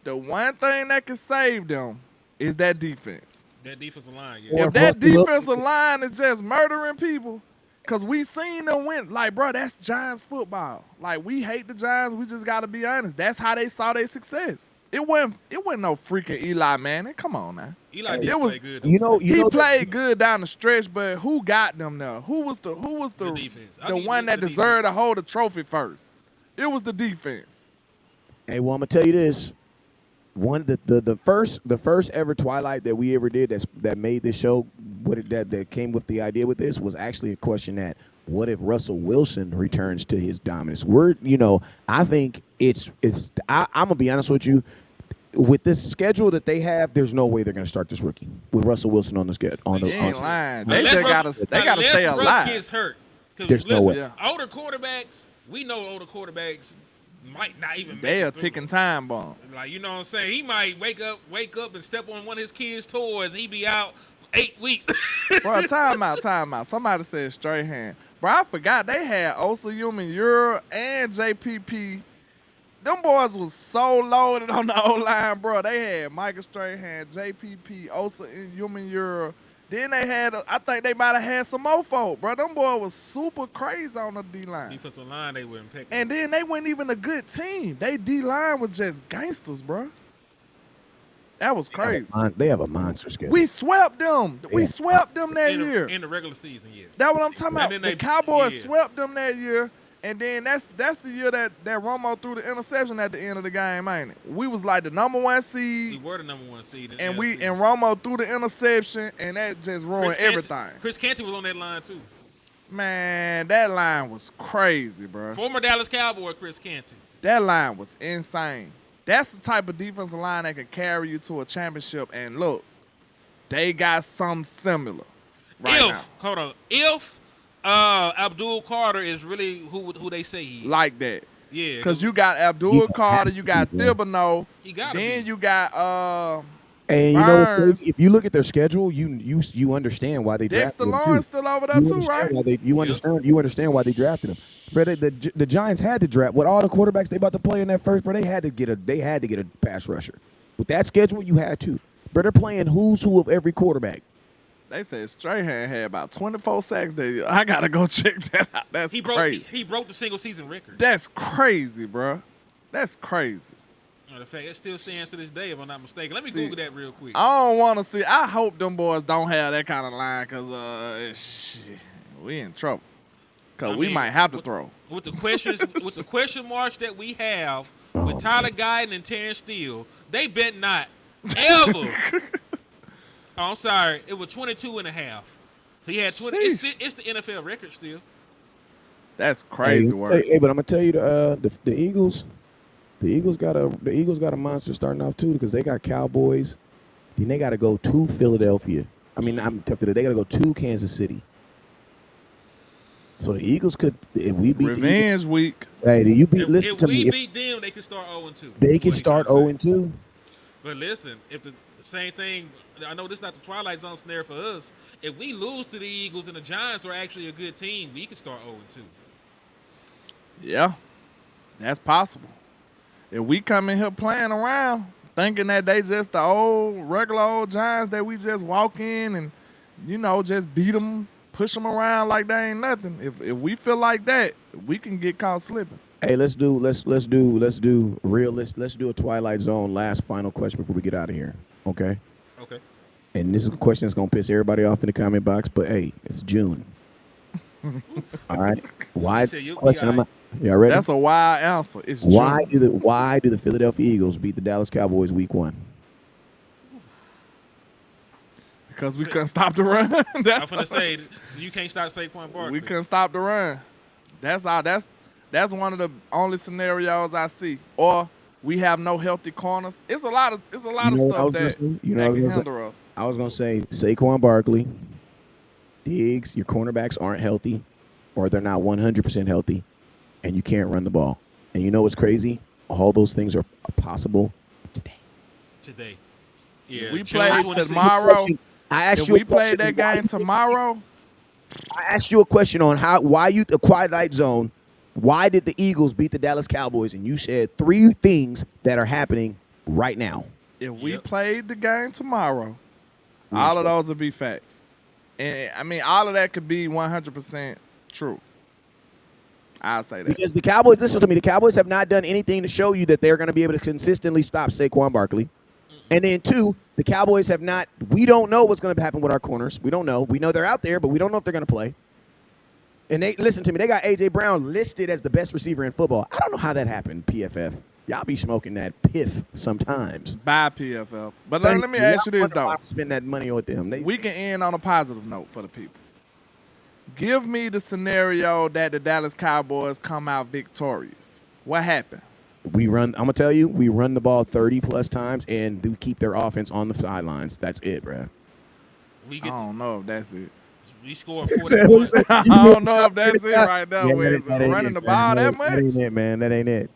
S5: The one thing that can save them is that defense.
S7: That defensive line,
S8: Or
S5: If that
S8: Russell Wilson-
S5: defensive line is just murdering people, because we seen them win. Like, bro, that's Giants football. Like, we hate the Giants. We just got to be honest. That's how they saw their success. It wasn't no freaking Eli Manning. Come on now.
S7: Eli
S5: It
S7: did
S5: was-
S7: play good.
S5: He played good down the stretch, but who got them there? Who was the
S7: defense.
S5: the one that deserved to hold the trophy first? It was the defense.
S8: Hey, well, I'm gonna tell you this. The first ever Twilight that we ever did that made this show, that came with the idea with this was actually a question that what if Russell Wilson returns to his dominance? I think I'm gonna be honest with you. With this schedule that they have, there's no way they're gonna start this rookie with Russell Wilson on the schedule.
S5: You ain't lying. They
S7: Unless
S5: just
S7: Russ-
S5: gotta stay
S7: unless Russ
S5: alive.
S7: gets hurt. 'Cause
S8: There's no way.
S5: Yeah.
S7: Older quarterbacks, we know older quarterbacks might not even make
S5: They
S7: it
S5: a
S7: through.
S5: ticking time bomb.
S7: Like, you know what I'm saying? He might wake up and step on one of his kids' toys and he be out 8 weeks.
S5: Bro, time out. Somebody said straight hand. Bro, I forgot they had Osa Human Euro and JPP. Them boys was so loaded on the O-line, bro. They had Michael Strahan, JPP, Osa and Human Euro. Then they had, I think they might have had some more folk, bro. Them boys was super crazy on the D-line.
S7: Defensive line, they were impeccable.
S5: And then they weren't even a good team. They D-line was just gangsters, bro. That was crazy.
S8: They have a monster schedule.
S5: We swept them. We swept them that year.
S7: In the regular season, yes.
S5: That's what I'm talking about.
S7: And
S5: The
S7: then
S5: Cowboys swept them that year, and then that's the year that Romo threw the interception at the end of the game, ain't it? We was like the number 1
S7: We
S5: seed,
S7: were the number 1 seed.
S5: and Romo threw the interception, and that just ruined everything.
S7: Chris Canty was on that line, too.
S5: Man, that line was crazy, bro.
S7: Former Dallas Cowboy Chris Canty.
S5: That line was insane. That's the type of defensive line that could carry you to a championship. And look, they got something similar now.
S7: If Abdul Carter is really who they say he is.
S5: Like that.
S7: Yeah.
S5: Because you got Abdul Carter, you got Thibodeau,
S7: He gotta
S5: then
S7: be.
S5: you got
S8: And you know,
S5: Burns.
S8: if you look at their schedule, you understand why they
S5: Dexter
S8: drafted him,
S5: Lawrence
S8: too.
S5: still over there too, right?
S8: You understand why they drafted him. Bro, the Giants had to draft with all the quarterbacks they about to play in that first. Bro, they had to get a pass rusher. With that schedule, you had to. Bro, they're playing who's who of every quarterback.
S5: They said Strahan had about 24 sacks that year. I gotta go check that out. That's crazy.
S7: He broke the single season record.
S5: That's crazy, bro. That's crazy.
S7: Matter of fact, it still stands to this day, if I'm not mistaken. Let me
S5: See,
S7: Google that real quick.
S5: I don't want to see. I hope them boys don't have that kind of line, cause we in trouble. Cause we might have to throw.
S7: With the questions, with the question marks that we have with Tyler Guyton and Terrence Steele, they bet not ever. I'm sorry, it was 22.5. He had 20. It's the NFL record still.
S5: That's crazy work.
S8: Hey, but I'm gonna tell you the Eagles. The Eagles got a monster starting off too because they got Cowboys. Then they got to go to Philadelphia. I mean, I'm tough. They got to go to Kansas City. So the Eagles could, if we beat the Eagles,
S5: Revenge week.
S8: hey, do you beat?
S7: If,
S8: Listen
S7: if
S8: to
S7: we
S8: me.
S7: beat them, they can start 0-2.
S8: They can start 0-2.
S7: But listen, if the same thing, I know this is not the Twilight Zone scenario for us. If we lose to the Eagles and the Giants are actually a good team, we can start 0-2.
S5: Yeah, that's possible. If we come in here playing around, thinking that they just the regular old Giants that we just walk in and, just beat them, push them around like they ain't nothing. If we feel like that, we can get caught slipping.
S8: Hey, let's do a Twilight Zone last final question before we get out of here. Okay.
S7: Okay.
S8: And this is a question that's gonna piss everybody off in the comment box, but hey, it's June. All right. Why question? Y'all ready?
S5: That's a wild answer. It's
S8: why
S5: June.
S8: do the Philadelphia Eagles beat the Dallas Cowboys week 1?
S5: Because we couldn't stop the run.
S7: I'm gonna say you can't stop Saquon Barkley.
S5: We couldn't stop the run. That's one of the only scenarios I see. Or we have no healthy corners. It's a lot of stuff that can hinder us.
S8: I was gonna say Saquon Barkley, Diggs, your cornerbacks aren't healthy, or they're not 100% healthy, and you can't run the ball. And you know what's crazy? All those things are possible today.
S7: Yeah.
S5: We play tomorrow.
S8: I asked
S5: you. We play that game tomorrow.
S8: I asked you a question on why you the Twilight Zone. Why did the Eagles beat the Dallas Cowboys? And you said 3 things that are happening right now.
S5: If we played the game tomorrow, all of those would be facts. And I mean, all of that could be 100% true. I'll say that. Because
S8: the Cowboys, listen to me, the Cowboys have not done anything to show you that they're going to be able to consistently stop Saquon Barkley. And then 2, the Cowboys have not, we don't know what's going to happen with our corners. We don't know. We know they're out there, but we don't know if they're going to play. And listen to me, they got A.J. Brown listed as the best receiver in football. I don't know how that happened, PFF. Y'all be smoking that piff sometimes.
S5: By PFF. But let me ask you this, though.
S8: Spend that money with them.
S5: We can end on a positive note for the people. Give me the scenario that the Dallas Cowboys come out victorious. What happened?
S8: I'm going to tell you, we run the ball 30-plus times, and we keep their offense on the sidelines. That's it, bro.
S5: I don't know if that's it.
S7: We scored 40 points.
S5: I don't know if that's it right now. Running the ball that much?
S8: That ain't it, man. That ain't it.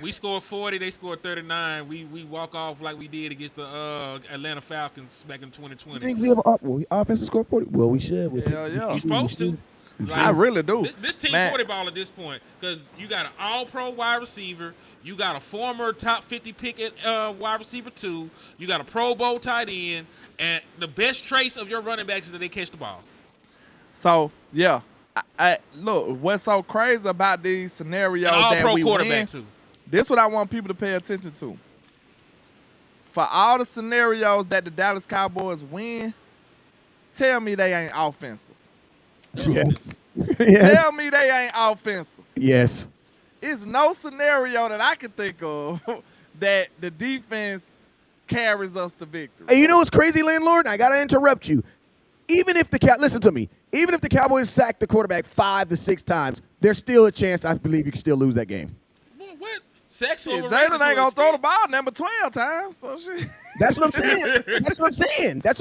S7: We scored 40. They scored 39. We walk off like we did against the Atlanta Falcons back in 2020.
S8: You think we have offense to score 40? Well, we should.
S5: Yeah.
S7: You're supposed to.
S5: I really do.
S7: This team 40 ball at this point because you got an all-pro wide receiver. You got a former top 50 pick at wide receiver 2. You got a Pro Bowl tight end. And the best trace of your running backs is that they catch the ball.
S5: So, yeah. I look, what's so crazy about these scenarios that we win,
S7: too.
S5: This is what I want people to pay attention to. For all the scenarios that the Dallas Cowboys win, tell me they ain't offensive.
S8: Yes.
S5: Tell me they ain't offensive.
S8: Yes.
S5: It's no scenario that I can think of that the defense carries us to victory.
S8: Hey, you know what's crazy, landlord? I got to interrupt you. Listen to me. Even if the Cowboys sack the quarterback 5 to 6 times, there's still a chance I believe you can still lose that game.
S7: What?
S5: Jalen ain't going to throw the ball number 12 times. So shit.
S8: That's what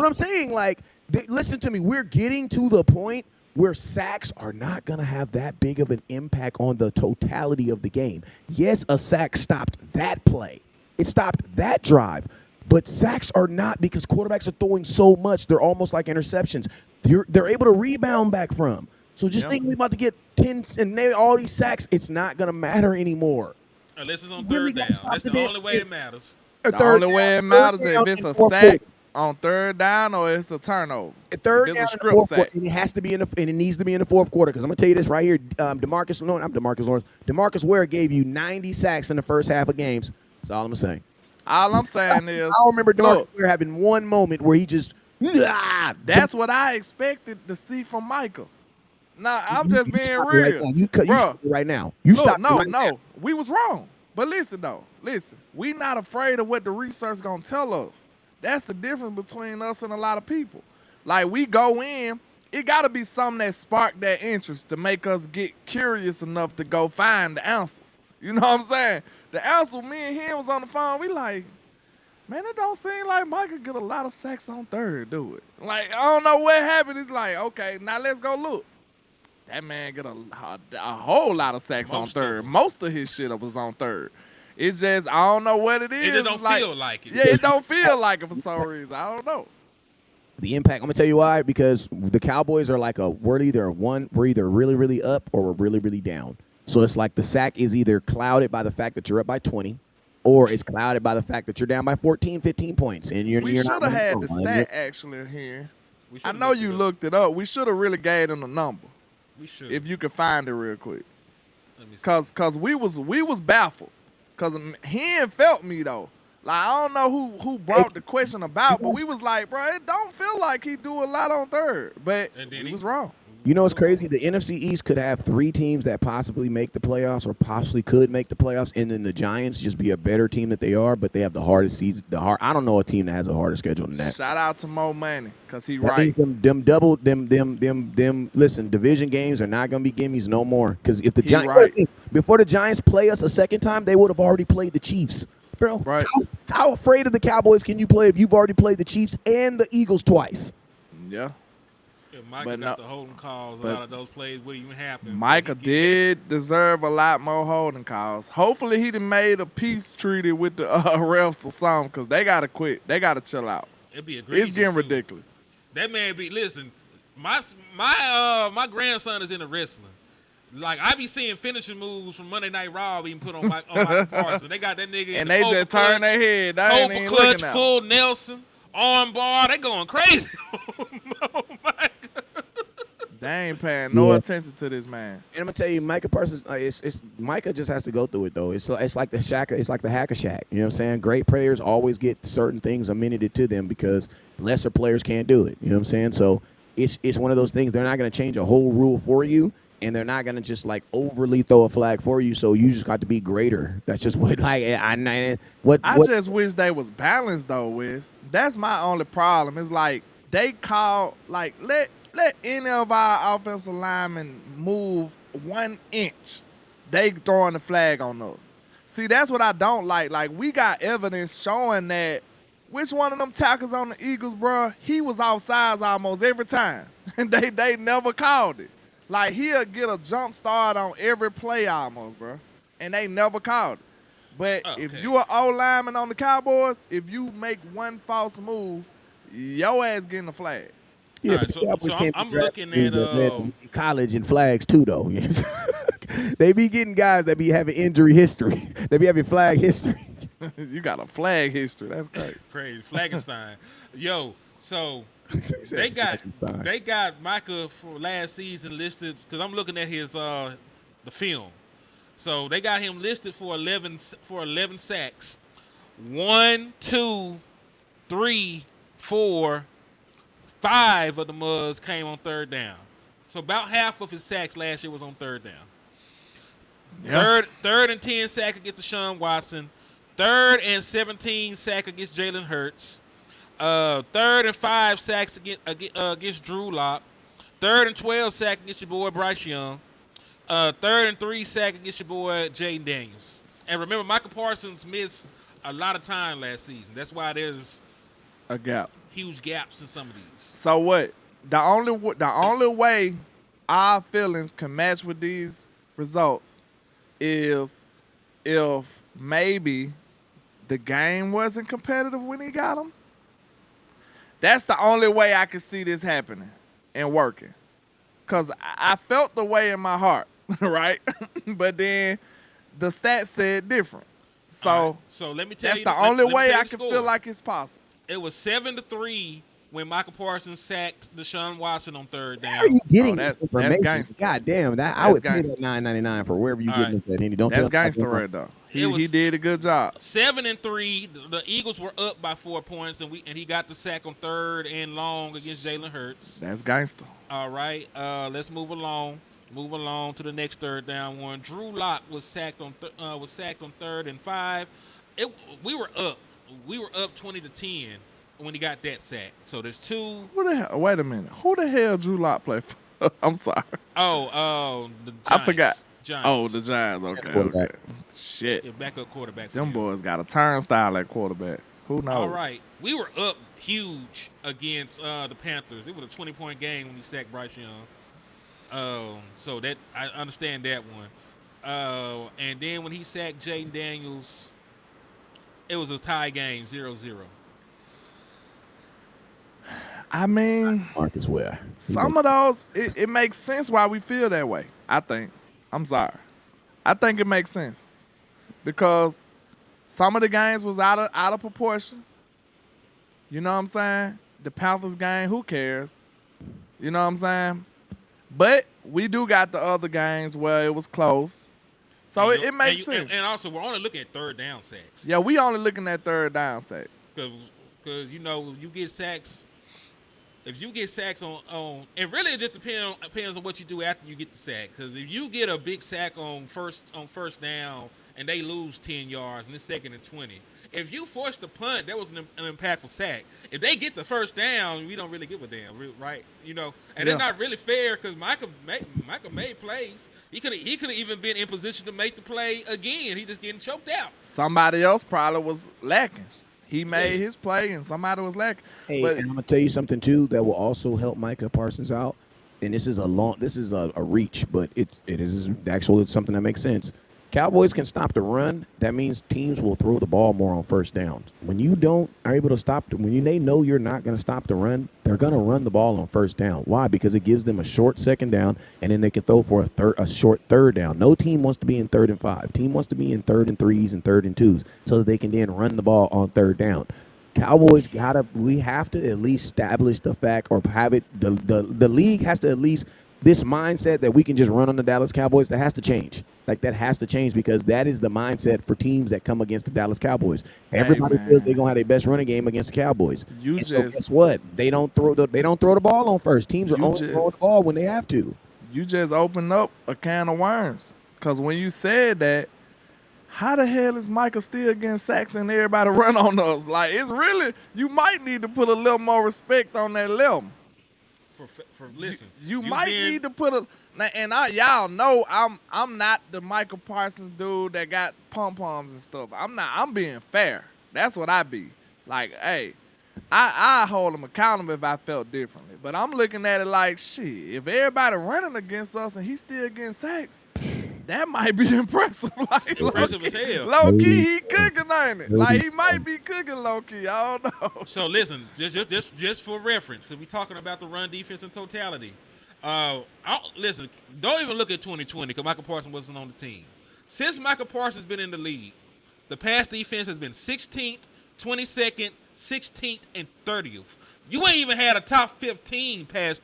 S8: I'm saying. Like, listen to me. We're getting to the point where sacks are not going to have that big of an impact on the totality of the game. Yes, a sack stopped that play. It stopped that drive. But sacks are not, because quarterbacks are throwing so much. They're almost like interceptions. They're able to rebound back from. So just think we're about to get 10 and all these sacks. It's not going to matter anymore.
S7: Unless it's on third down. That's the only way it matters.
S5: The only way it matters is if it's a sack on third down or it's a turnover.
S8: Third down, and it has to be and it needs to be in the fourth quarter. Because I'm gonna tell you this right here, Demarcus Ware gave you 90 sacks in the first half of games. That's all I'm saying.
S5: All I'm saying is,
S8: I remember Demarcus Ware having one moment where he just.
S5: That's what I expected to see from Michael. Nah, I'm just being real.
S8: Right now.
S5: No. We was wrong. But listen, we not afraid of what the research gonna tell us. That's the difference between us and a lot of people. Like, we go in, it got to be something that sparked that interest to make us get curious enough to go find the answers. You know what I'm saying? The answer, me and him was on the phone, we like, Man, it don't seem like Mike could get a lot of sacks on third, do it? Like, I don't know what happened. It's like, okay, now let's go look. That man get a whole lot of sacks on third. Most of his shit was on third. It's just, I don't know what it is.
S7: It just don't
S5: like,
S7: feel like it.
S5: Yeah, it don't feel like it for some reason. I don't know.
S8: The impact, I'm going to tell you why, because the Cowboys are like we're either really, really up or we're really, really down. So it's like the sack is either clouded by the fact that you're up by 20 or it's clouded by the fact that you're down by 14, 15 points. And you're
S5: We
S8: not
S5: should have had the stat actually here. I know you looked it up. We should have really gave them the number.
S7: We should.
S5: If you could find it real quick.
S7: Let me see.
S5: Cause we was baffled. Cause he ain't felt me though. Like I don't know who brought the question about, but we was like, bro, it don't feel like he do a lot on third. But he was wrong.
S8: You know what's crazy? The NFC East could have 3 teams that possibly make the playoffs or possibly could make the playoffs, and then the Giants just be a better team that they are, but they have the hardest season. I don't know a team that has a harder schedule than that.
S5: Shout out to Mo Money, cause he
S8: That
S5: right.
S8: means them. Listen, division games are not gonna be gimmies no more. Because if the Giants before the Giants play us a second time, they would have already played the Chiefs, bro.
S5: Right.
S8: How afraid of the Cowboys can you play if you've already played the Chiefs and the Eagles twice?
S5: Yeah.
S7: If Micah got the holding calls, a lot of those plays wouldn't even happen.
S5: Micah did deserve a lot more holding calls. Hopefully he done made a peace treaty with the refs or something, because they got to quit. They got to chill out.
S7: It'd be egregious.
S5: It's getting ridiculous.
S7: That man listen, my grandson is into wrestling. Like, I be seeing finishing moves from Monday Night Raw being put on Michael Parsons. They got that nigga
S5: and they just turn their head. They ain't even
S7: clutch,
S5: looking out.
S7: full Nelson, arm bar. They going crazy. Oh, my God.
S5: They ain't paying no attention to this man.
S8: And I'm gonna tell you, Micah Parsons, it's Micah just has to go through it though. It's like the Hacker Shack. You know what I'm saying? Great players always get certain things amended to them because lesser players can't do it. You know what I'm saying? So it's one of those things. They're not gonna change a whole rule for you, and they're not gonna just like overly throw a flag for you. So you just got to be greater. That's just what I
S5: just wish they was balanced though, Wiz. That's my only problem. It's like they call let any of our offensive linemen move 1 inch. They throwing the flag on us. See, that's what I don't like. Like, we got evidence showing that which one of them tackles on the Eagles, bro, he was offsides almost every time. And they never called it. Like, he'll get a jump start on every play almost, bro. And they never called it. But if you are O-lineman on the Cowboys, if you make one false move, your ass getting a flag.
S8: Yeah, but the Cowboys can't I'm looking at college and flags too, though. They be getting guys that be having injury history. They be having flag history.
S5: You got a flag history. That's great.
S7: Crazy. Flagenstein. Yo, so they got Micah for last season listed, because I'm looking at his the film. So they got him listed for 11 sacks. 1, 2, 3, 4, 5 of the mugs came on third down. So about half of his sacks last year was on third down. Yeah. Third and 10 sack against Deshaun Watson. 3rd and 17 sack against Jalen Hurts. 3rd and 5 sacks against Drew Lock. 3rd and 12 sack against your boy Bryce Young. 3rd and 3 sack against your boy Jaden Daniels. And remember, Michael Parsons missed a lot of time last season. That's why there's
S5: a gap.
S7: Huge gaps in some of these.
S5: So what? The only way our feelings can match with these results is if maybe the game wasn't competitive when he got them. That's the only way I can see this happening and working. Because I felt the way in my heart, right? But then the stats said different. So
S7: let me tell
S5: that's
S7: you.
S5: That's the only way I can feel like it's possible.
S7: It was 7-3 when Michael Parsons sacked Deshaun Watson on third down.
S8: How are you getting this information?
S5: That's
S8: God damn, I would pay that $9.99 for wherever you getting this at, Henny.
S5: That's gangster right though. He did a good job.
S7: 7-3. The Eagles were up by 4 points, and he got the sack on third and long against Jalen Hurts.
S5: That's gangster.
S7: All right, let's move along. Move along to the next third down one. Drew Lock was sacked on 3rd and 5. We were up. We were up 20-10 when he got that sack. So there's 2.
S5: Who the hell? Wait a minute. Who the hell Drew Lock play for? I'm sorry.
S7: The Giants.
S5: I forgot.
S7: Giants.
S5: Oh, the Giants. Okay. Shit.
S7: Yeah, backup quarterback.
S5: Them boys got a turnstile at quarterback. Who knows?
S7: All right. We were up huge against the Panthers. It was a 20-point game when he sacked Bryce Young. So that I understand that one. And then when he sacked Jaden Daniels, it was a tie game, 0-0.
S5: I mean,
S8: Marcus Ware.
S5: some of those, it makes sense why we feel that way. I think. I'm sorry. I think it makes sense because some of the games was out of proportion. You know what I'm saying? The Panthers game, who cares? You know what I'm saying? But we do got the other games where it was close. So it makes sense.
S7: And also, we're only looking at third down sacks.
S5: Yeah, we only looking at third down sacks.
S7: Because you know, you get sacks. If you get sacks on and really it just depends on what you do after you get the sack. Because if you get a big sack on first down and they lose 10 yards and it's 2nd and 20, if you force the punt, that was an impactful sack. If they get the first down, we don't really give a damn, right? You know, and it's not really fair because Michael made plays. He could have even been in position to make the play again. He just getting choked out.
S5: Somebody else probably was lacking. He made his play and somebody was lacking.
S8: Hey,
S5: But
S8: and I'm gonna tell you something too that will also help Micah Parsons out. And this is a reach, but it is actually something that makes sense. Cowboys can stop the run. That means teams will throw the ball more on first downs. When you are able to stop, they know you're not going to stop the run, they're going to run the ball on first down. Why? Because it gives them a short second down, and then they can throw for a short third down. No team wants to be in 3rd and 5. Team wants to be in 3rd and 3s and 3rd and 2s so that they can then run the ball on 3rd down. Cowboys we have to at least establish the fact or have it. The league has to at least. This mindset that we can just run on the Dallas Cowboys, that has to change. That has to change because that is the mindset for teams that come against the Dallas Cowboys. Everybody feels they're gonna have their best running game against the Cowboys. So guess what? They don't throw the ball on first. Teams are only throwing the ball when they have to.
S5: You just opened up a can of worms. Because when you said that, how the hell is Michael still getting sacks and everybody run on us? Like, it's really, you might need to put a little more respect on that level.
S7: Listen,
S5: you might need to put y'all know I'm not the Michael Parsons dude that got pom-poms and stuff. I'm being fair. That's what I be. Like, hey, I hold him accountable if I felt differently. But I'm looking at it like, shit, if everybody running against us and he's still getting sacks, that might be impressive. Like,
S7: impressive as hell.
S5: Low key, he cooking, ain't it? Like, he might be cooking low key. I don't know.
S7: So listen, just for reference, because we talking about the run defense in totality. Listen, don't even look at 2020 because Michael Parsons wasn't on the team. Since Michael Parsons been in the league, the pass defense has been 16th, 22nd, 16th, and 30th. You ain't even had a top 15 pass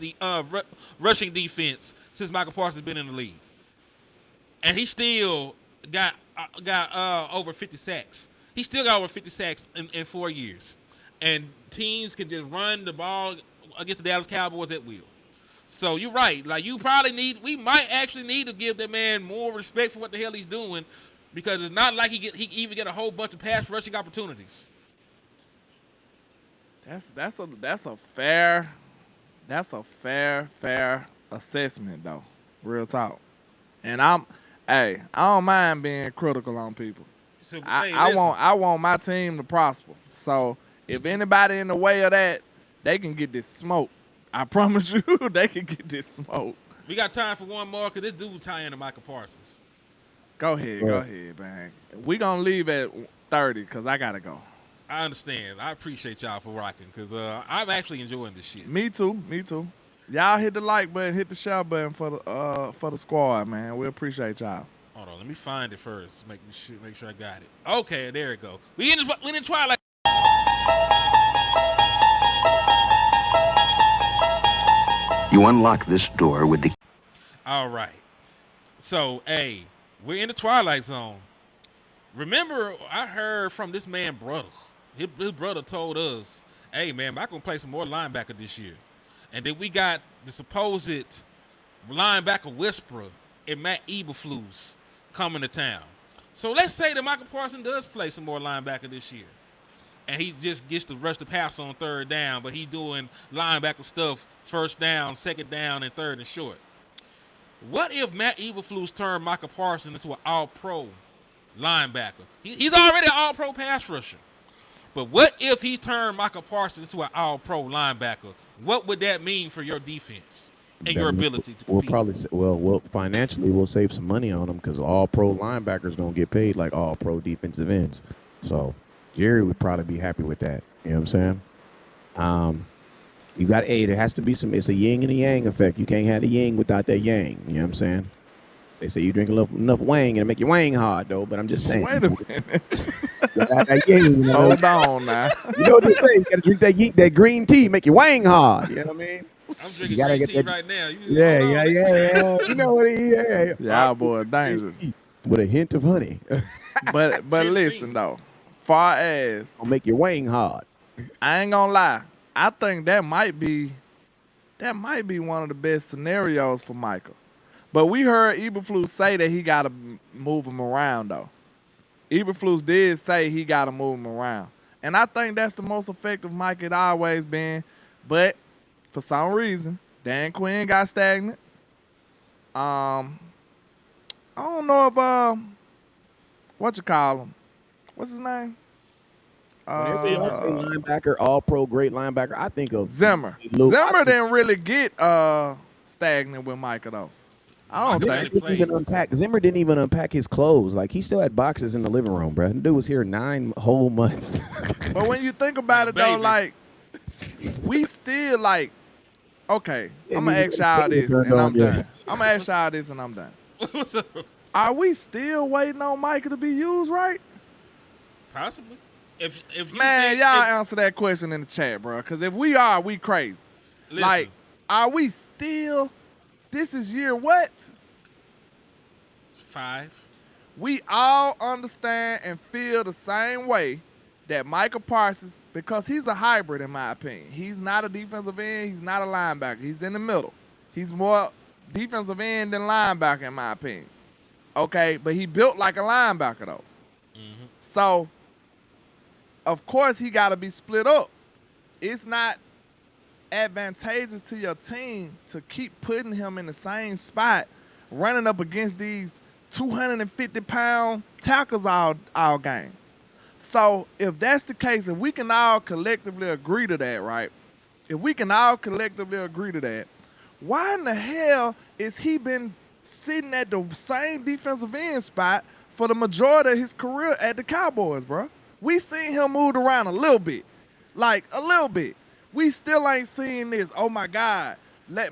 S7: rushing defense since Michael Parsons has been in the league. And he still got over 50 sacks. He still got over 50 sacks in 4 years. And teams can just run the ball against the Dallas Cowboys at will. So you're right. Like, we might actually need to give that man more respect for what the hell he's doing, because it's not like he even get a whole bunch of pass rushing opportunities.
S5: That's a fair assessment though. Real talk. And I don't mind being critical on people.
S7: So,
S5: I want my team to prosper. So if anybody in the way of that, they can get this smoke. I promise you, they can get this smoke.
S7: We got time for one more because this dude tie into Michael Parsons.
S5: Go ahead, man. We gonna leave at 30 because I gotta go.
S7: I understand. I appreciate y'all for rocking because I'm actually enjoying this shit.
S5: Me too. Y'all hit the like button, hit the share button for the squad, man. We appreciate y'all.
S7: Hold on, let me find it first. Make sure I got it. Okay, there it go. We in Twilight.
S6: You unlock this door with the...
S7: All right. So, hey, we're in the Twilight Zone. Remember, I heard from this man brother. His brother told us, hey, man, I'm going to play some more linebacker this year. And then we got the supposed linebacker whisperer and Matt Eberflus coming to town. So let's say that Michael Parsons does play some more linebacker this year. And he just gets to rush the pass on 3rd down, but he's doing linebacker stuff 1st down, 2nd down, and 3rd and short. What if Matt Eberflus turned Michael Parsons into an all-pro linebacker? He's already an all-pro pass rusher. But what if he turned Michael Parsons into an all-pro linebacker? What would that mean for your defense and your ability to compete?
S8: We'll financially we'll save some money on them because all pro linebackers don't get paid like all pro defensive ends. So Jerry would probably be happy with that. You know what I'm saying? You got there has to be some. It's a yin and a yang effect. You can't have the yin without that yang. You know what I'm saying? They say you drink enough wang and it make your wang hard though. But I'm just saying.
S5: Wait a minute.
S8: That yang,
S5: Hold on now.
S8: You know what they say? You got to drink that green tea, make your wang hard. You know what I mean?
S7: I'm drinking green tea right now.
S8: Yeah. You know what? Yeah.
S5: Y'all boy dangerous.
S8: With a hint of honey.
S5: But listen though, far as
S8: I'll make your wang hard.
S5: I ain't gonna lie, I think that might be one of the best scenarios for Michael. But we heard Eberflus say that he gotta move him around though. Eberflus did say he gotta move him around. And I think that's the most effective Mike had always been. But for some reason, Dan Quinn got stagnant. I don't know if what you call him? What's his name?
S8: Whenever y'all say linebacker, all pro, great linebacker, I think of
S5: Zimmer. Zimmer didn't really get stagnant with Micah though. I don't think.
S8: Zimmer didn't even unpack his clothes. Like he still had boxes in the living room, bro. The dude was here 9 whole months.
S5: But when you think about it though, like we still like, okay, I'm gonna ask y'all this and I'm done. I'm gonna ask y'all this and I'm done. Are we still waiting on Micah to be used right?
S7: Possibly. If you
S5: man, y'all answer that question in the chat, bro. Because if we are, we crazy.
S7: Listen,
S5: like, are we still? This is year what?
S7: 5.
S5: We all understand and feel the same way that Michael Parsons, because he's a hybrid in my opinion. He's not a defensive end. He's not a linebacker. He's in the middle. He's more defensive end than linebacker in my opinion. Okay, but he built like a linebacker though. Mm-hmm. So, of course, he got to be split up. It's not advantageous to your team to keep putting him in the same spot, running up against these 250-pound tackles all game. So if that's the case, if we can all collectively agree to that, right? If we can all collectively agree to that, why in the hell is he been sitting at the same defensive end spot for the majority of his career at the Cowboys, bro? We seen him moved around a little bit. Like, a little bit. We still ain't seeing this. Oh, my God.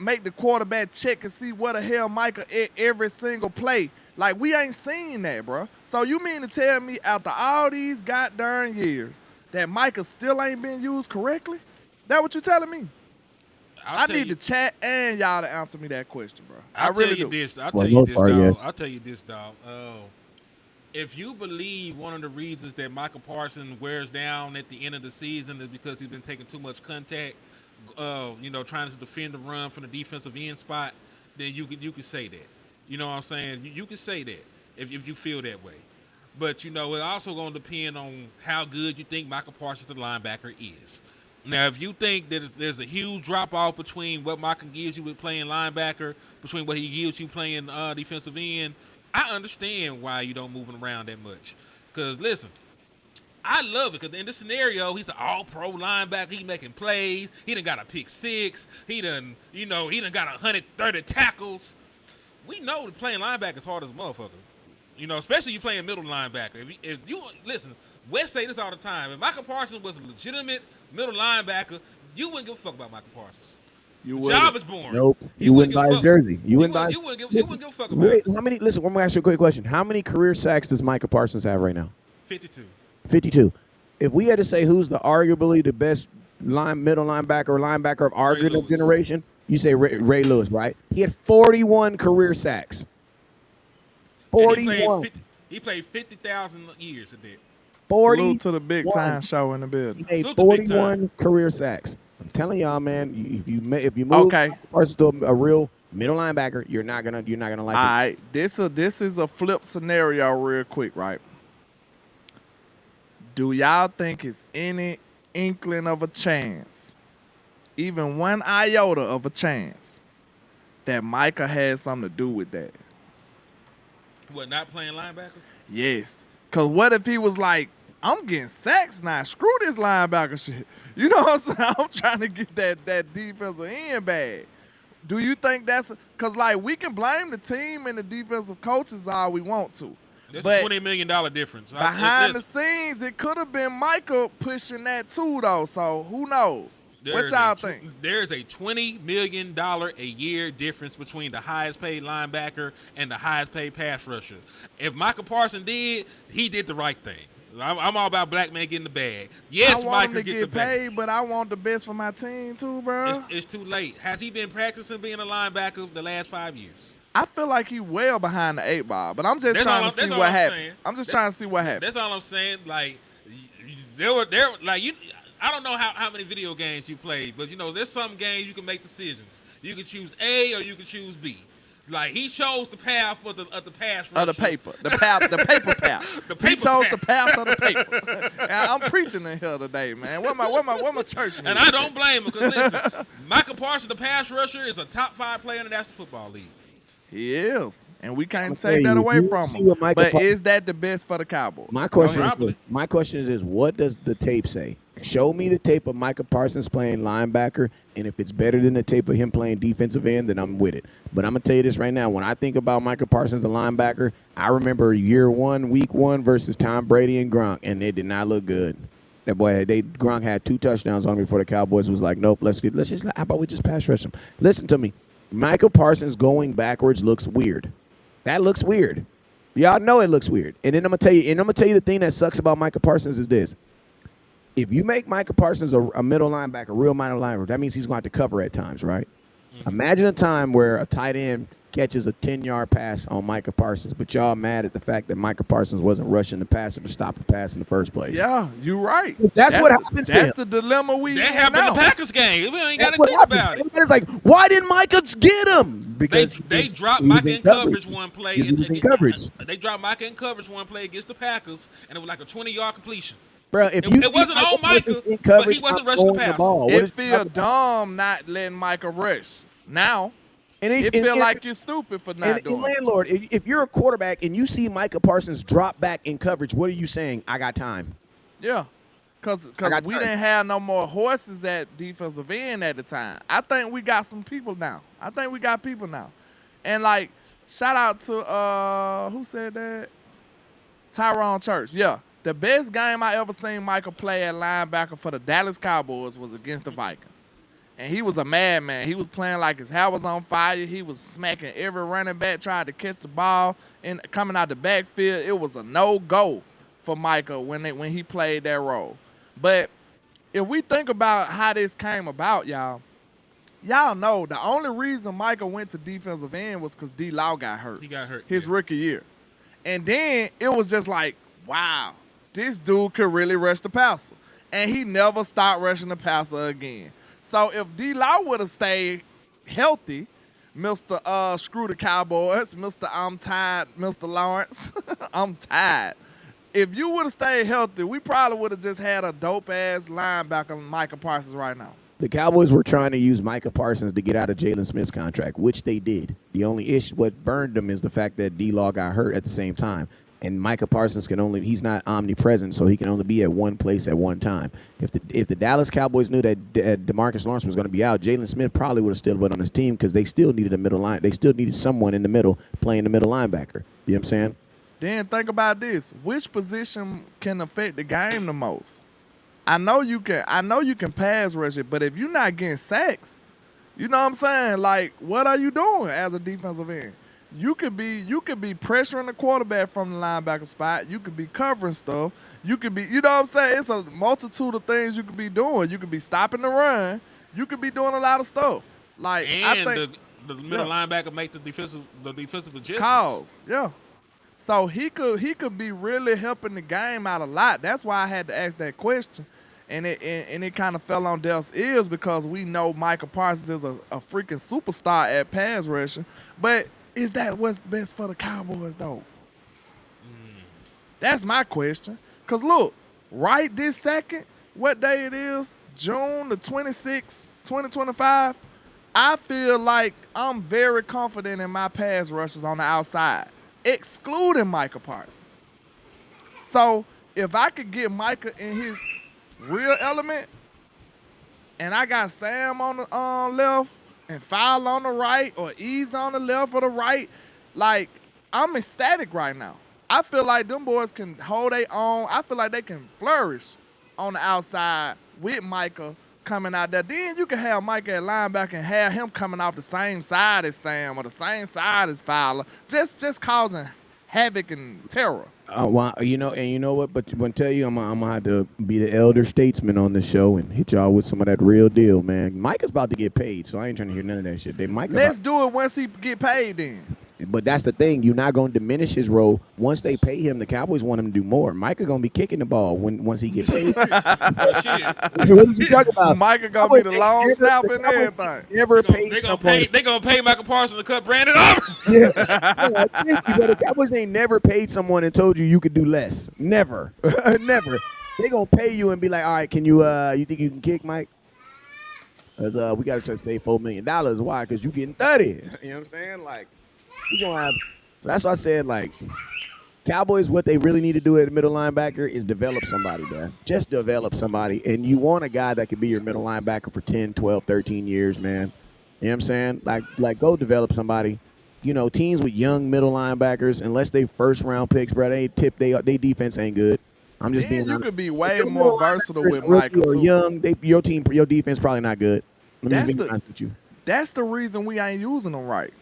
S5: Make the quarterback check and see what the hell Micah at every single play. Like, we ain't seen that, bro. So you mean to tell me after all these goddamn years that Micah still ain't been used correctly? That what you telling me? I need the chat and y'all to answer me that question, bro. I really do.
S7: I'll tell you this, dog. I'll tell you this, dog. If you believe one of the reasons that Michael Parsons wears down at the end of the season is because he's been taking too much contact, trying to defend the run from the defensive end spot, then you could say that. You know what I'm saying? You can say that if you feel that way. But, it also going to depend on how good you think Michael Parsons, the linebacker, is. Now, if you think that there's a huge drop-off between what Michael gives you with playing linebacker, between what he gives you playing defensive end, I understand why you don't move him around that much. Because, listen, I love it because in this scenario, he's an all-pro linebacker. He making plays. He done got a pick 6. He done got 130 tackles. We know that playing linebacker is hard as a motherfucker. Especially you playing middle linebacker. If you listen, Wes say this all the time. If Michael Parsons was a legitimate middle linebacker, you wouldn't give a fuck about Michael Parsons. Job is born.
S8: Nope. You wouldn't buy his jersey. You wouldn't
S7: give a fuck about it.
S8: How many? Listen, I'm gonna ask you a quick question. How many career sacks does Michael Parsons have right now?
S7: 52.
S8: 52. If we had to say who's arguably the best middle linebacker or linebacker of our good generation, you say Ray Lewis, right? He had 41 career sacks. 41.
S7: He played 50,000 years a day.
S8: 40
S5: Salute to the big time show in the building.
S8: He made 41 career sacks. I'm telling y'all, man. If you move Parsons to a real middle linebacker, you're not gonna like it. All
S5: right, this is a flip scenario, real quick, right? Do y'all think it's any inkling of a chance, even one iota of a chance, that Micah had something to do with that?
S7: What, not playing linebacker?
S5: Yes. Because what if he was like I'm getting sacks now. Screw this linebacker shit. You know what I'm saying? I'm trying to get that defensive end bag. Do you think that's because like we can blame the team and the defensive coaches all we want to?
S7: That's
S5: but
S7: a $20 million difference.
S5: Behind the scenes, it could have been Michael pushing that too, though. So who knows? What y'all think?
S7: There's a $20 million a year difference between the highest paid linebacker and the highest paid pass rusher. If Michael Parsons he did the right thing. I'm all about black man getting the bag. Yes,
S5: I want
S7: Michael
S5: him to get paid, but I want the best for my team too, bro.
S7: It's too late. Has he been practicing being a linebacker the last 5 years?
S5: I feel like he well behind the 8 ball, but I'm just trying to see what happened. I'm just trying to see what happened.
S7: That's all I'm saying. Like I don't know how many video games you played, but there's some games you can make decisions. You can choose A or you can choose B. Like he chose the path of the pass rusher.
S5: Of the paper. The paper path. He chose the path of the paper. I'm preaching in here today, man. What my church mean?
S7: And I don't blame him because listen, Michael Parsons, the pass rusher, is a top 5 player in the National Football League.
S5: He is, and we can't take that away from him. But is that the best for the Cowboys?
S8: My question is this: what does the tape say? Show me the tape of Micah Parsons playing linebacker, and if it's better than the tape of him playing defensive end, then I'm with it. But I'm gonna tell you this right now: when I think about Micah Parsons, the linebacker, I remember year 1, week 1 versus Tom Brady and Gronk, and they did not look good. That boy, Gronk had 2 touchdowns on him before the Cowboys was like, nope, let's just how about we just pass rush him? Listen to me. Michael Parsons going backwards looks weird. That looks weird. Y'all know it looks weird. And then I'm gonna tell you the thing that sucks about Michael Parsons is this. If you make Michael Parsons a middle linebacker, real middle linebacker, that means he's going to have to cover at times, right? Mm-hmm. Imagine a time where a tight end catches a 10-yard pass on Micah Parsons, but y'all mad at the fact that Micah Parsons wasn't rushing the passer to stop the pass in the first place.
S5: Yeah, you're right.
S8: That's what happens.
S5: That's the dilemma
S7: that happened in the Packers game. We ain't got to think about it.
S8: It's like, why didn't Micah get him? Because
S7: they dropped Micah in coverage one play.
S8: In coverage.
S7: They dropped Micah in coverage one play against the Packers, and it was like a 20-yard completion.
S8: Bro, it
S7: wasn't on Micah, but he wasn't rushing the pass.
S5: It feel dumb not letting Micah rush. Now, it feel like you're stupid for not doing it.
S8: Landlord, if you're a quarterback and you see Micah Parsons drop back in coverage, what are you saying? I got time.
S5: Yeah, because we didn't have no more horses at defensive end at the time. I think we got some people now. And, like, shout out to, who said that? Tyrone Church. Yeah. The best game I ever seen Michael play at linebacker for the Dallas Cowboys was against the Vikings. And he was a madman. He was playing like his hair was on fire. He was smacking every running back, trying to catch the ball and coming out the backfield. It was a no-go for Michael when he played that role. But if we think about how this came about, y'all know the only reason Michael went to defensive end was because D-Law got hurt.
S7: He got hurt.
S5: His rookie year. And then it was just like, wow, this dude could really rush the passer. And he never stopped rushing the passer again. So if D-Law would have stayed healthy, Mr. Screw the Cowboys, Mr. I'm tired, Mr. Lawrence, I'm tired. If you would have stayed healthy, we probably would have just had a dope-ass linebacker Micah Parsons right now.
S8: The Cowboys were trying to use Micah Parsons to get out of Jalen Smith's contract, which they did. The only issue, what burned them, is the fact that D-Law got hurt at the same time. And Micah Parsons he's not omnipresent, so he can only be at one place at one time. If the Dallas Cowboys knew that DeMarcus Lawrence was going to be out, Jalen Smith probably would have still been on his team because they still needed a middle line. They still needed someone in the middle playing the middle linebacker. You know what I'm saying?
S5: Then think about this. Which position can affect the game the most? I know you can pass rush it, but if you're not getting sacks, you know what I'm saying? Like, what are you doing as a defensive end? You could be pressuring the quarterback from the linebacker spot. You could be covering stuff. You could be, you know what I'm saying? It's a multitude of things you could be doing. You could be stopping the run. You could be doing a lot of stuff. Like,
S7: and
S5: I think
S7: the middle linebacker make the defensive adjustments.
S5: Calls, yeah. So he could be really helping the game out a lot. That's why I had to ask that question. And it kind of fell on deaf ears because we know Michael Parsons is a freaking superstar at pass rushing. But is that what's best for the Cowboys, though? That's my question. Because, look, right this second, what day it is, June the 26th, 2025, I feel like I'm very confident in my pass rushes on the outside, excluding Michael Parsons. So if I could get Micah in his real element, and I got Sam on the left and Foul on the right, or Ease on the left or the right, like, I'm ecstatic right now. I feel like them boys can hold their own. I feel like they can flourish on the outside with Micah coming out there. Then you can have Micah at linebacker and have him coming off the same side as Sam or the same side as Fowler, just causing havoc and terror.
S8: Well, you know what? But when I tell you, I'm gonna have to be the elder statesman on the show and hit y'all with some of that real deal, man. Mike is about to get paid, so I ain't trying to hear none of that shit.
S5: Let's do it once he get paid then.
S8: But that's the thing. You're not going to diminish his role. Once they pay him, the Cowboys want him to do more. Micah going to be kicking the ball once he get paid. What is he talking about?
S5: Micah going to be the long snapper and everything.
S8: Never paid someone.
S7: They're going to pay Michael Parsons to cut Brandon Aubrey.
S8: Yeah. The Cowboys ain't never paid someone and told you could do less. Never. Never. They going to pay you and be like, all right, can you think you can kick, Mike? Because we got to try to save $4 million. Why? Because you getting 30. You know what I'm saying? Like, so that's why I said, like, Cowboys, what they really need to do at the middle linebacker is develop somebody, man. Just develop somebody. And you want a guy that could be your middle linebacker for 10, 12, 13 years, man. You know what I'm saying? Like go develop somebody. You know, teams with young middle linebackers, unless they first-round picks, bro, they defense ain't good. I'm just being honest.
S5: You could be way more versatile with Michael, too.
S8: Young, your defense probably not good. Let me be honest with you.
S5: That's the reason we ain't using them right.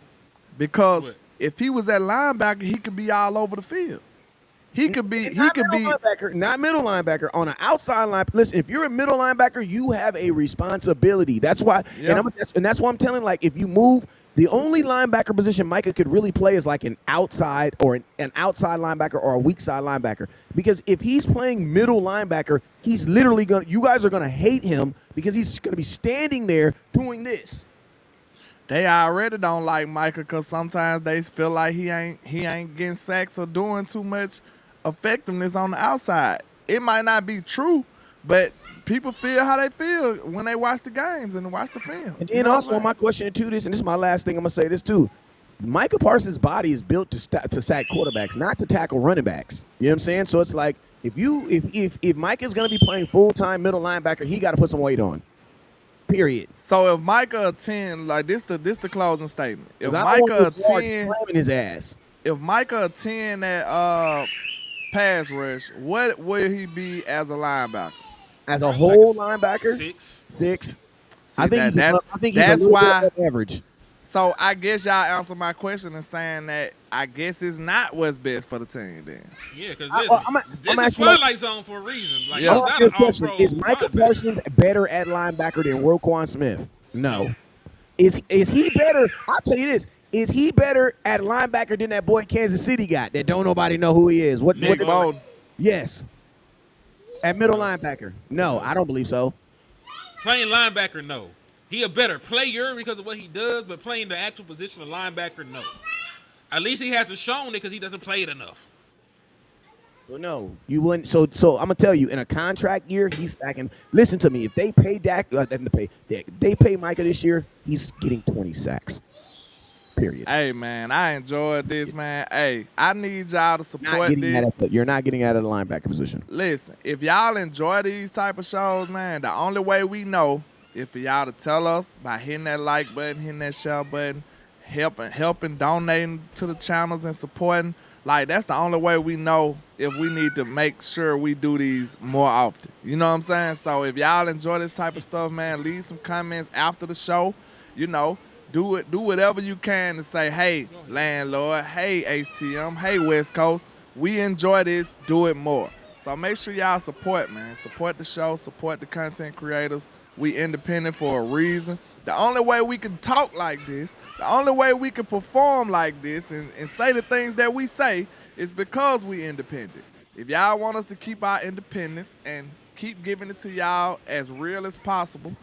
S5: Because if he was at linebacker, he could be all over the field. He could be
S8: not middle linebacker on an outside line. Listen, if you're a middle linebacker, you have a responsibility. That's why, and that's why I'm telling. Like, if you move, the only linebacker position Micah could really play is like an outside or an outside linebacker or a weak side linebacker. Because if he's playing middle linebacker, he's literally you guys are gonna hate him because he's gonna be standing there doing this.
S5: They already don't like Micah because sometimes they feel like he ain't getting sacks or doing too much effectiveness on the outside. It might not be true, but people feel how they feel when they watch the games and watch the film.
S8: And then also my question to this, and this is my last thing, I'm gonna say this too. Micah Parsons' body is built to sack quarterbacks, not to tackle running backs. You know what I'm saying? So it's like if Micah's gonna be playing full-time middle linebacker, he got to put some weight on. Period.
S5: So if Micah 10, like this the closing statement. If Micah 10
S8: slamming his ass.
S5: If Micah 10 at pass rush, what will he be as a linebacker?
S8: As a whole linebacker?
S7: 6.
S8: See, I think that's why average.
S5: So I guess y'all answer my question in saying that I guess it's not what's best for the team then.
S7: Yeah, because this is Twilight Zone for a reason. Like,
S8: this question is Micah Parsons better at linebacker than Roquan Smith? No. Is he better? I'll tell you this. Is he better at linebacker than that boy Kansas City got that don't nobody know who he is?
S5: Nick Bowden.
S8: Yes. At middle linebacker? No, I don't believe so.
S7: Playing linebacker, no. He a better player because of what he does, but playing the actual position of linebacker, no. At least he hasn't shown it because he doesn't play it enough.
S8: Well, no, you wouldn't. So I'm gonna tell you, in a contract year, he's sacking. Listen to me. If they pay they pay Micah this year, he's getting 20 sacks. Period.
S5: Hey man, I enjoyed this, man. Hey, I need y'all to support this.
S8: You're not getting out of the linebacker position.
S5: Listen, if y'all enjoy these type of shows, man, the only way we know is for y'all to tell us by hitting that like button, hitting that share button, helping, donating to the channels and supporting. Like, that's the only way we know if we need to make sure we do these more often. You know what I'm saying? So if y'all enjoy this type of stuff, man, leave some comments after the show. You know, do whatever you can to say, hey, landlord, hey, HTM, hey, West Coast, we enjoy this, do it more. So make sure y'all support, man. Support the show, support the content creators. We independent for a reason. The only way we can talk like this, the only way we can perform like this and say the things that we say is because we independent. If y'all want us to keep our independence and keep giving it to y'all as real as possible,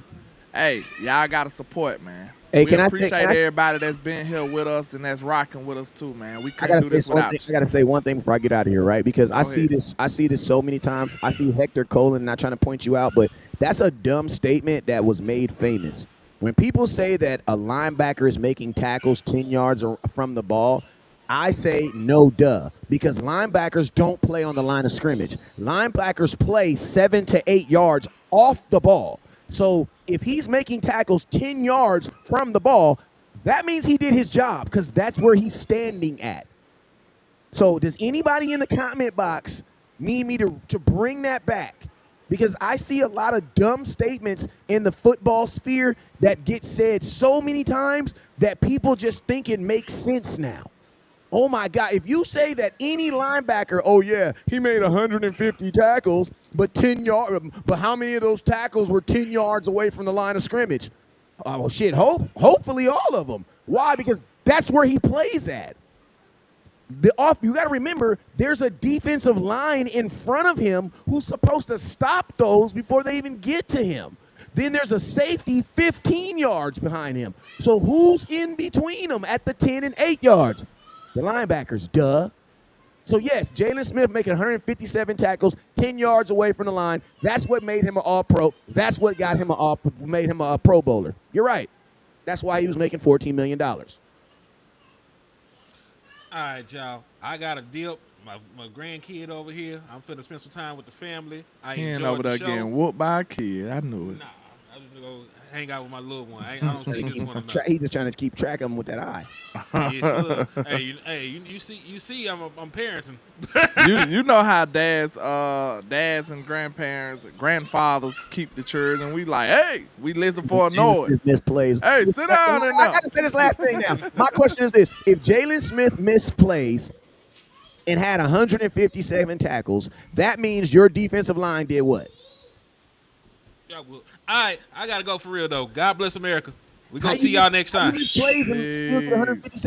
S5: hey, y'all got to support, man.
S8: Hey,
S5: we appreciate everybody that's been here with us and that's rocking with us too, man. We couldn't do this without you.
S8: I gotta say one thing before I get out of here, right? Because I see this so many times. I see Hector Colin, not trying to point you out, but that's a dumb statement that was made famous. When people say that a linebacker is making tackles 10 yards from the ball, I say no duh, because linebackers don't play on the line of scrimmage. Linebackers play 7 to 8 yards off the ball. So if he's making tackles 10 yards from the ball, that means he did his job, because that's where he's standing at. So does anybody in the comment box need me to bring that back? Because I see a lot of dumb statements in the football sphere that get said so many times that people just think it makes sense now. Oh my God, if you say that any linebacker, oh yeah, he made 150 tackles, but 10 yards, but how many of those tackles were 10 yards away from the line of scrimmage? Oh well, shit, hopefully all of them. Why? Because that's where he plays at. You got to remember, there's a defensive line in front of him who's supposed to stop those before they even get to him. Then there's a safety 15 yards behind him. So who's in between them at the 10 and 8 yards? The linebackers, duh. So yes, Jalen Smith making 157 tackles, 10 yards away from the line. That's what made him an All-Pro. That's what made him a Pro Bowler. You're right. That's why he was making $14 million.
S7: All right, y'all. I got a dip. My grandkid over here. I'm finna spend some time with the family. I
S5: He ain't
S7: enjoyed
S5: over
S7: the
S5: there
S7: show.
S5: getting whooped by a kid. I knew it.
S7: Nah, I'm just gonna go hang out with my little one. I don't see this one enough.
S8: He's just trying to keep track of him with that eye.
S7: Yes, hey, you see, I'm parenting.
S5: you know how dads and grandfathers keep the church, and we like, hey, we listen for a noise.
S8: Misplays.
S5: Hey, sit down in
S8: I
S5: there.
S8: got to say this last thing now. My question is this: if Jalen Smith misplays and had 157 tackles, that means your defensive line did what?
S7: Yeah, well, all right, I gotta go for real though. God bless America. We're gonna see y'all next time.
S8: How you misplays and still get 157